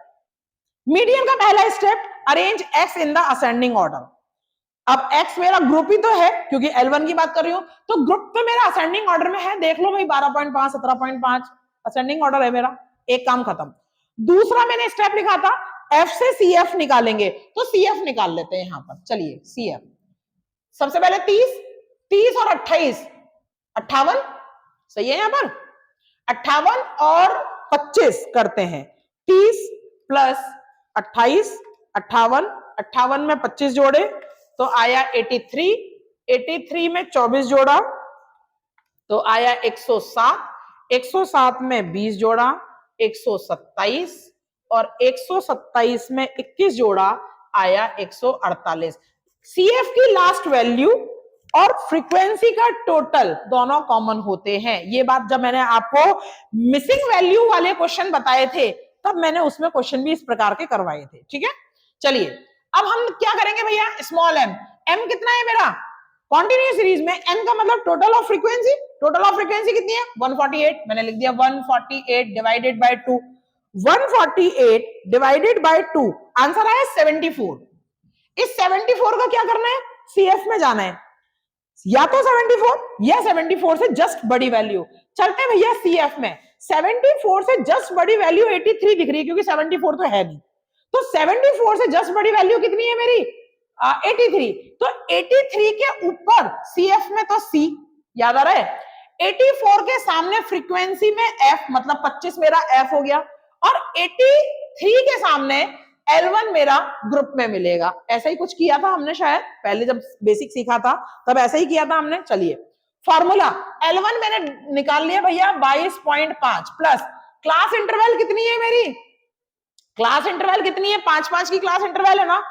[SPEAKER 1] मीडियन का पहला step, arrange x in the ascending order. अब एक्स मेरा ग्रुप ही तो है, क्योंकि L1 की बात कर रही हूं, तो ग्रुप तो मेरा असेंडिंग ऑर्डर में है। देख लो भाई 12.5 17.5 असेंडिंग ऑर्डर है मेरा। एक काम खत्म। दूसरा मैंने स्टेप लिखा था एफ से सी एफ निकालेंगे, तो सी एफ निकाल लेते हैं यहां पर। चलिए सी एफ, सबसे पहले 30 और 28 58, सही है यहां पर 58 और 25 करते हैं, 30 प्लस 28, 58, 58 में 25 जोड़े तो आया 83, 83 में 24 जोड़ा तो आया 107, 107 में 20 जोड़ा 127 और 127 में 21 जोड़ा आया 148। सीएफ की लास्ट वैल्यू और फ्रीक्वेंसी का टोटल दोनों कॉमन होते हैं। ये बात जब मैंने आपको मिसिंग वैल्यू वाले क्वेश्चन बताए थे तब मैंने उसमें क्वेश्चन भी इस प्रकार के करवाए थे। ठीक है, चलिए अब हम क्या करेंगे भैया, स्मॉल एम, एम कितना है मेरा कॉन्टिन्यूस सीरीज में, एन का मतलब total of frequency, total of frequency कितनी है 148, मैंने लिख दिया 148 divided by 2, 148 divided by 2 answer आया 74। इस 74 का क्या करना है, सीएफ में जाना है, या तो 74 या 74 से जस्ट बड़ी वैल्यू। चलते हैं भैया सीएफ में, 74 से जस्ट बड़ी वैल्यू 83 दिख रही है क्योंकि 74 तो है नहीं, तो 74 से जस्ट बड़ी वैल्यू कितनी है मेरी 83, तो 83 के ऊपर सीएफ में तो सी याद आ रहा है, 84 के सामने फ्रीक्वेंसी में एफ मतलब 25 मेरा एफ हो गया और 83 के सामने L1 मेरा ग्रुप में मिलेगा। ऐसा ही कुछ किया था हमने शायद पहले जब बेसिक सीखा था तब ऐसा ही किया था हमने। चलिए फॉर्मूला L1 मैंने निकाल लिया भैया 22.5 प्लस क्लास इंटरवल कितनी है मेरी, क्लास इंटरवल कितनी है 5-5 की क्लास इंटरवल है ना,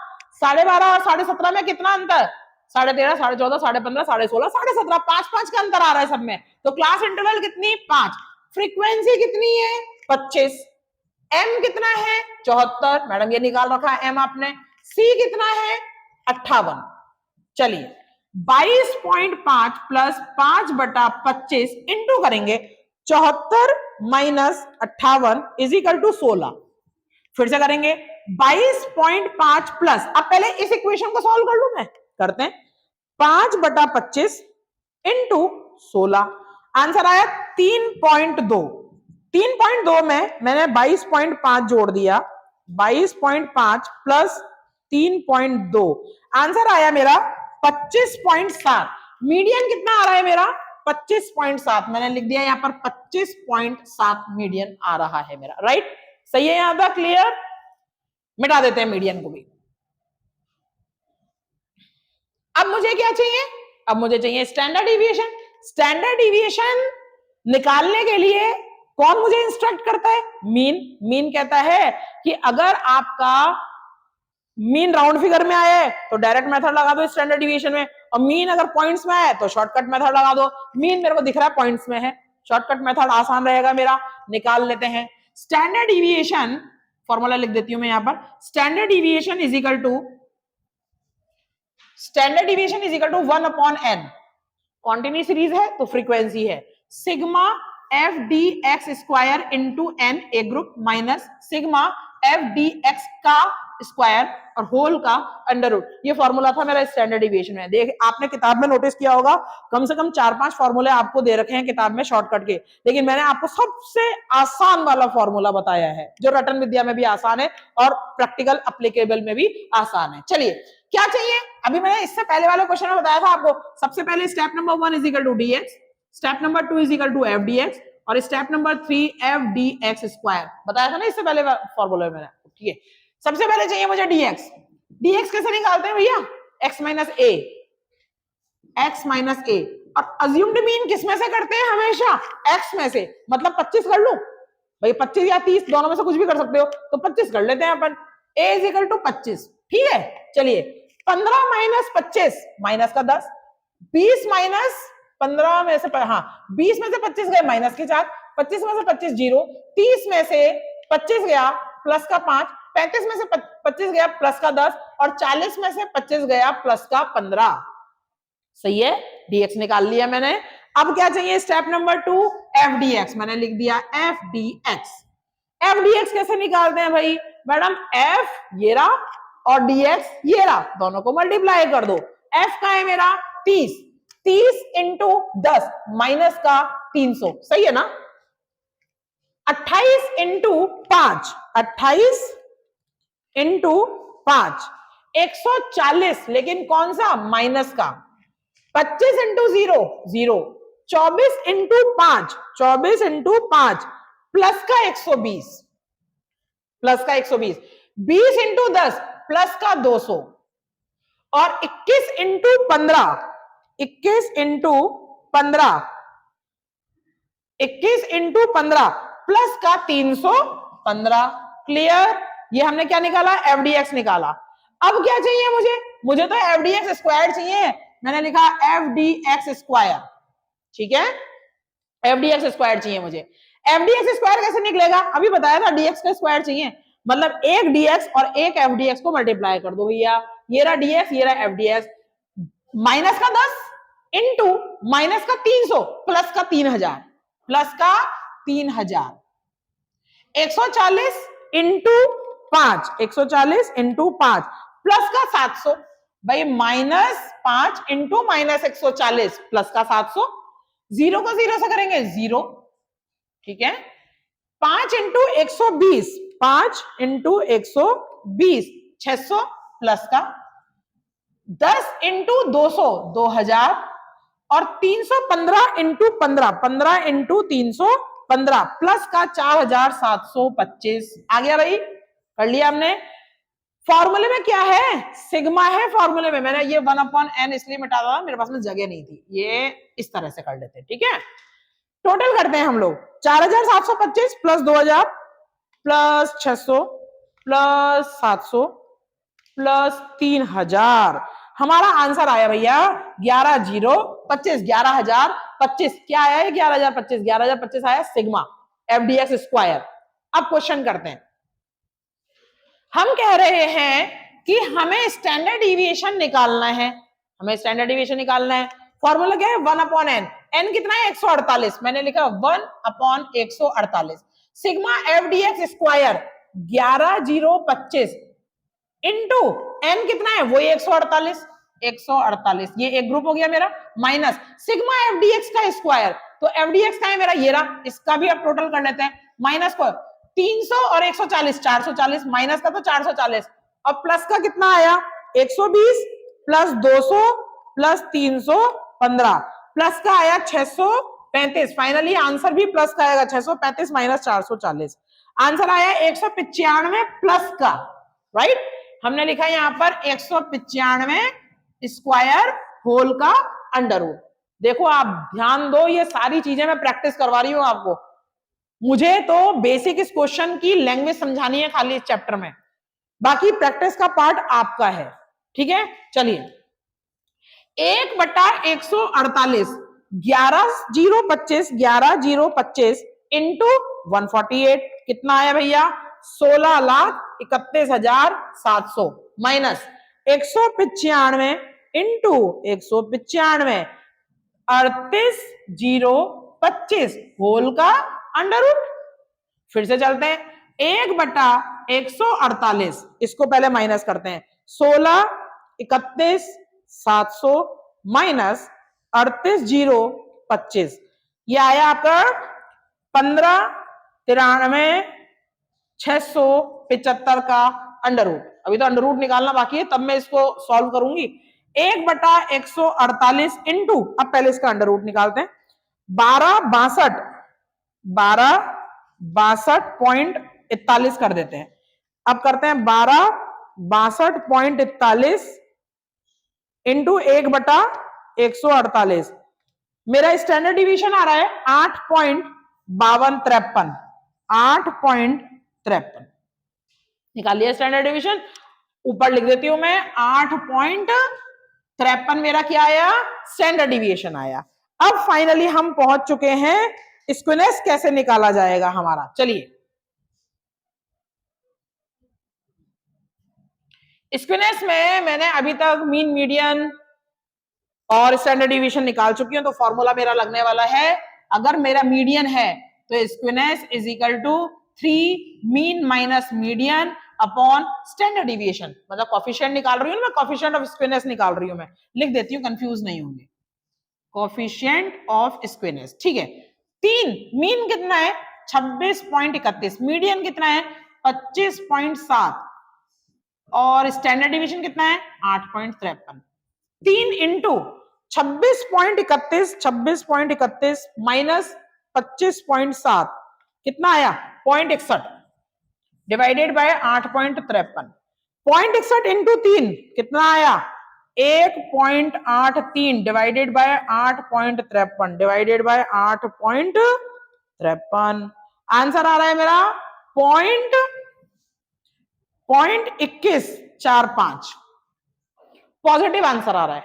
[SPEAKER 1] 12.5 और 17.5 में कितना अंतर, 13.5, 14.5, 15.5, 16.5, 17.5, 5-5 का अंतर आ रहा है सब में, तो क्लास इंटरवल कितनी 5, फ्रीक्वेंसी कितनी है 25, एम कितना है 74, मैडम ये निकाल रखा है एम आपने, सी कितना है 58। चलिए 22.5 प्लस 5/25 इंटू करेंगे 74 माइनस 58 इज इक्वल टू 16, फिर से करेंगे 22.5 प्लस, अब पहले इस इक्वेशन को सॉल्व कर लू मैं, करते हैं 5/25 इंटू 16, आंसर आया 3.2, 3.2 में मैंने 22.5 जोड़ दिया, 22.5 प्लस 3.2 आंसर आया मेरा 25.7, मीडियन कितना आ रहा है मेरा 25.7, मैंने लिख दिया यहां पर 25.7 मीडियन आ रहा है मेरा, राइट, सही है यहां तक क्लियर, मिटा देते हैं मीडियन को भी। अब मुझे क्या चाहिए, अब मुझे चाहिए स्टैंडर्ड डिविएशन, स्टैंडर्ड डिविएशन निकालने के लिए कौन मुझे इंस्ट्रक्ट करता है, मीन, मीन कहता है कि अगर आपका मीन राउंड फिगर में आया है तो डायरेक्ट मेथड लगा दो स्टैंडर्ड डिविएशन में, और मीन अगर पॉइंट्स में आया तो शॉर्टकट मेथड लगा दो, मीन मेरे को दिख रहा है पॉइंट्स में है, शॉर्टकट मेथड आसान रहेगा मेरा, निकाल लेते हैं स्टैंडर्ड डिविएशन, फॉर्मूला लिख देती हूं मैं यहां पर, standard deviation is equal to, standard deviation is equal to 1/n, continuous series है तो फ्रीक्वेंसी है, sigma f d x square into n a group minus sigma f d x का स्क्वायर और होल का अंडर रूट, ये formula था मेरा standard deviation में। देख आपने किताब में नोटिस किया होगा कम से कम 4-5 फॉर्मूले आपको दे रखे हैं किताब में शॉर्टकट के, लेकिन मैंने आपको सबसे आसान वाला फॉर्मूला बताया है जो रटन विद्या में भी आसान है और प्रैक्टिकल एप्लीकेबल में भी आसान है। चलिए क्या चाहिए, अभी मैंने इससे पहले वाले क्वेश्चन में बताया था आपको, सबसे पहले step number 1 is equal to dx, step number 2 is equal to f d x और step number 3 f d x square, बताया था ना इससे पहले फॉर्मूला में। ठीक है, सबसे पहले चाहिए मुझे dx, dx कैसे निकालते हैं भैया, x माइनस ए, x माइनस ए, और अज्यूम्ड मीन किस में से करते हैं हमेशा, x में से, मतलब 25 कर लू भाई, 25 या 30 दोनों में से कुछ भी कर सकते हो, तो 25 कर लेते हैं अपन, a इज इक्वल टू 25, ठीक है। चलिए 15 माइनस 25 माइनस का 10, 20 माइनस 15 में से, हाँ 20 में से 25 गए माइनस के 4, 25 में से 25 0, 30 में से 25 गया प्लस का 5, 35 में से 25 गया प्लस का 10 और 40 में से 25 गया प्लस का 15, सही है, dx निकाल लिया मैंने। अब क्या चाहिए step number 2 F d x, मैंने लिख दिया F d x, F d x कैसे निकालते हैं भाई, मैडम एफ ये रहा और dx ये रहा, दोनों को मल्टीप्लाई कर दो, f का है मेरा 30, 30 इंटू 10 माइनस का 300, सही है ना, 28 इंटू 5, 28 इंटू 5 140, लेकिन कौन सा माइनस का, 25 इंटू 0 0, 24 इंटू 5, 24 इंटू 5 प्लस का 120, प्लस का 120, 20 इंटू 10 प्लस का 200 और 21 इंटू 15, 21 इंटू 15, 21 इंटू 15 प्लस का 315। क्लियर? ये हमने क्या निकाला? एफडीएक्स निकाला। अब क्या चाहिए मुझे? मुझे तो एफडीएक्स स्क्वायर चाहिए। मैंने लिखा एफडीएक्स स्क्वायर, ठीक है, एफडीएक्स स्क्वायर चाहिए मुझे। एफडीएक्स स्क्वायर कैसे निकलेगा? अभी बताया था, डीएक्स का स्क्वायर चाहिए, मतलब एक डीएक्स और एक एफडीएक्स को मल्टीप्लाई कर दो भैया, ये रहा डीएक्स, ये रहा एफडीएक्स, माइनस का 10 इंटू माइनस का 300 प्लस का 3000, प्लस का 3000, 140 इंटू 5, 140 इंटू 5 प्लस का 700, भाई -5 इंटू -140 प्लस का 700, जीरो को जीरो से करेंगे जीरो, ठीक है। 5 इंटू 120, 5 इंटू 120 600 प्लस का 10 इंटू 200 2000 और 315 इंटू 15, 15 इंटू 315 प्लस का 4725। आ गया भाई, कर लिया हमने। फॉर्मूले में क्या है? सिग्मा है फॉर्मूले में। मैंने ये 1/n इसलिए मिटा दिया, मेरे पास में जगह नहीं थी। ये इस तरह से कर लेते हैं, ठीक है। टोटल करते हैं हम लोग, 4725 प्लस 2000 प्लस 600 प्लस 700 प्लस 3000, हमारा आंसर आया भैया 11,025, 11,025। क्या आया है? 11,025, 11,025 आया सिग्मा एफडीएक्स स्क्वायर। अब क्वेश्चन करते हैं। हम कह रहे हैं कि हमें स्टैंडर्ड डिविएशन निकालना है, हमें स्टैंडर्ड डिविएशन निकालना है। फॉर्मूला क्या है? 1/n। n कितना है? 148। मैंने लिखा 1/148। सिग्मा एफडीएक्स स्क्वायर 11,025 इंटू n कितना है? वही 148, 148। ये एक ग्रुप हो गया मेरा, माइनस सिग्मा एफडीएक्स का स्क्वायर, तो एफडीएक्स का है मेरा ये रहा, इसका भी अब टोटल कर लेते हैं। माइनस को 300 और 140, 440, माइनस का तो 440 और प्लस का कितना आया? 120 प्लस 200 प्लस 315 प्लस का आया 635। फाइनली आंसर भी प्लस का आएगा, 635 माइनस 440, आंसर आया 195 प्लस का, राइट। हमने लिखा यहां पर 195 स्क्वायर होल का अंडर रूट। देखो आप ध्यान दो, ये सारी चीजें मैं प्रैक्टिस करवा रही हूं आपको। मुझे तो बेसिक इस क्वेश्चन की लैंग्वेज समझानी है खाली इस चैप्टर में, बाकी प्रैक्टिस का पार्ट आपका है, ठीक है। चलिए, 1/148, 11,025 इंटू 148 कितना आया भैया? 16,31,700 माइनस 195 इंटू 195 38,025 होल का अंडर रूट। फिर से चलते हैं, 1/148, इसको पहले माइनस करते हैं, 16,31,700 माइनस 38,025, ये आया आपका 15,93,675 का अंडर रूट। अभी तो अंडर रूट निकालना बाकी है, तब मैं इसको सॉल्व करूंगी। 1/148 इंटू, अब पहले इसका अंडर रूट निकालते हैं, 1262.41 कर देते हैं। अब करते हैं 1262.41 इंटू 1/148, मेरा स्टैंडर्ड डिवीजन आ रहा है 8.5253, 8.53 निकाल लिया स्टैंडर्ड डिवीजन। ऊपर लिख देती हूं मैं 8.53 मेरा क्या आया? स्टैंडर्ड डिविएशन आया। अब फाइनली हम पहुंच चुके हैं, स्क्विनेस कैसे निकाला जाएगा हमारा। चलिए, स्क्विनेस में मैंने अभी तक मीन, मीडियन और स्टैंडर्ड डिविएशन निकाल चुकी हूं, तो फॉर्मूला मेरा लगने वाला है, अगर मेरा मीडियन है तो skewness is equal to 3 mean minus median upon standard deviation. मतलब कोफिशिएंट निकाल रही हूं मैं, कोफिशिएंट ऑफ स्क्विनेस निकाल रही हूं मैं, लिख देती हूं, कंफ्यूज नहीं होंगे। कोफिशिएंट ऑफ स्क्विनेस, ठीक है। 3 मीन कितना है? 26.31, मीडियन कितना है? 25.7 और स्टैंडर्ड डिविएशन कितना है? 8.53। 3 इंटू 26.31 माइनस 25.7 कितना आया 0.61 डिवाइडेड बाय 8.53, 0.61 इंटू 3 कितना आया 1.83 divided by 8.53 divided by 8.53, answer आ रहा है मेरा 0.2145, पॉजिटिव आंसर आ रहा है।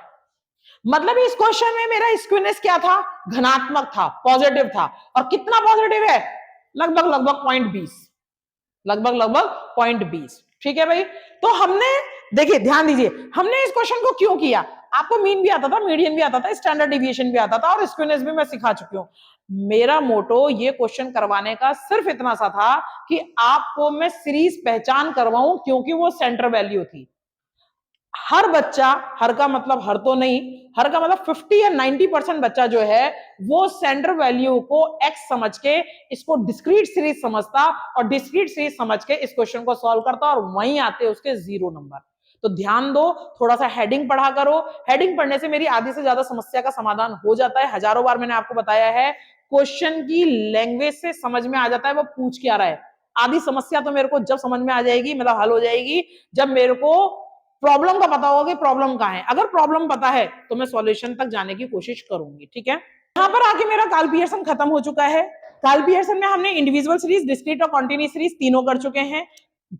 [SPEAKER 1] मतलब इस क्वेश्चन में मेरा स्क्यूनेस क्या था, धनात्मक था, पॉजिटिव था। और कितना पॉजिटिव है, लगभग लगभग 0.20, लगभग लगभग 0.20। ठीक है भाई, तो हमने देखिए ध्यान दीजिए, हमने इस क्वेश्चन को क्यों किया, आपको मीन भी आता था, मीडियन भी आता था, स्टैंडर्ड डिविएशन भी आता था और स्क्यूनेस भी मैं सिखा चुकी हूं। मेरा मोटो ये क्वेश्चन करवाने का सिर्फ इतना सा था कि आपको मैं सीरीज पहचान करवाऊं, क्योंकि वो सेंटर वैल्यू थी। हर बच्चा, हर का मतलब हर तो नहीं, हर का मतलब 50 या 90% बच्चा जो है वो सेंटर वैल्यू को x समझ के इसको डिस्क्रीट सीरीज समझता और डिस्क्रीट सीरीज समझ के इस क्वेश्चन को सॉल्व करता और वहीं आते उसके 0 नंबर। तो ध्यान दो, थोड़ा सा हेडिंग पढ़ा करो, हेडिंग पढ़ने से मेरी आधी से ज्यादा समस्या का समाधान हो जाता है। हजारों बार मैंने आपको बताया है, क्वेश्चन की लैंग्वेज से समझ में आ जाता है वो पूछ क्या रहा है। आधी समस्या तो मेरे को जब समझ में आ जाएगी, मतलब हल हो जाएगी, जब मेरे को प्रॉब्लम का पता होगा कि प्रॉब्लम कहां है। अगर प्रॉब्लम पता है तो मैं सॉल्यूशन तक जाने की कोशिश करूंगी। ठीक है, यहां पर आके मेरा कार्ल पियर्सन खत्म हो चुका है। कार्ल पियर्सन में हमने इंडिविजुअल सीरीज, डिस्क्रीट और कॉन्टिन्यूअस सीरीज तीनों कर चुके हैं।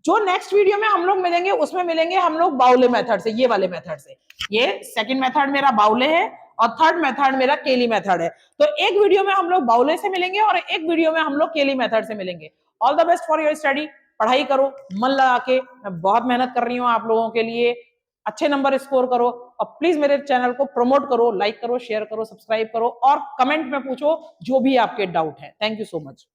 [SPEAKER 1] जो नेक्स्ट वीडियो में हम लोग मिलेंगे उसमें मिलेंगे हम लोग बाउले मेथड से, ये वाले मेथड से। ये सेकंड मेथड मेरा बाउले है और थर्ड मेथड मेरा केली मेथड है। तो एक वीडियो में हम लोग बाउले से मिलेंगे और एक वीडियो में हम लोग केली मेथड से मिलेंगे। All the best for your study, पढ़ाई करो मन लगा के, मैं बहुत मेहनत कर रही हूँ आप लोगों के लिए, अच्छे नंबर स्कोर करो। और प्लीज मेरे चैनल को प्रमोट करो, लाइक करो, शेयर करो, सब्सक्राइब करो और कमेंट में पूछो जो भी आपके डाउट है। Thank you so much.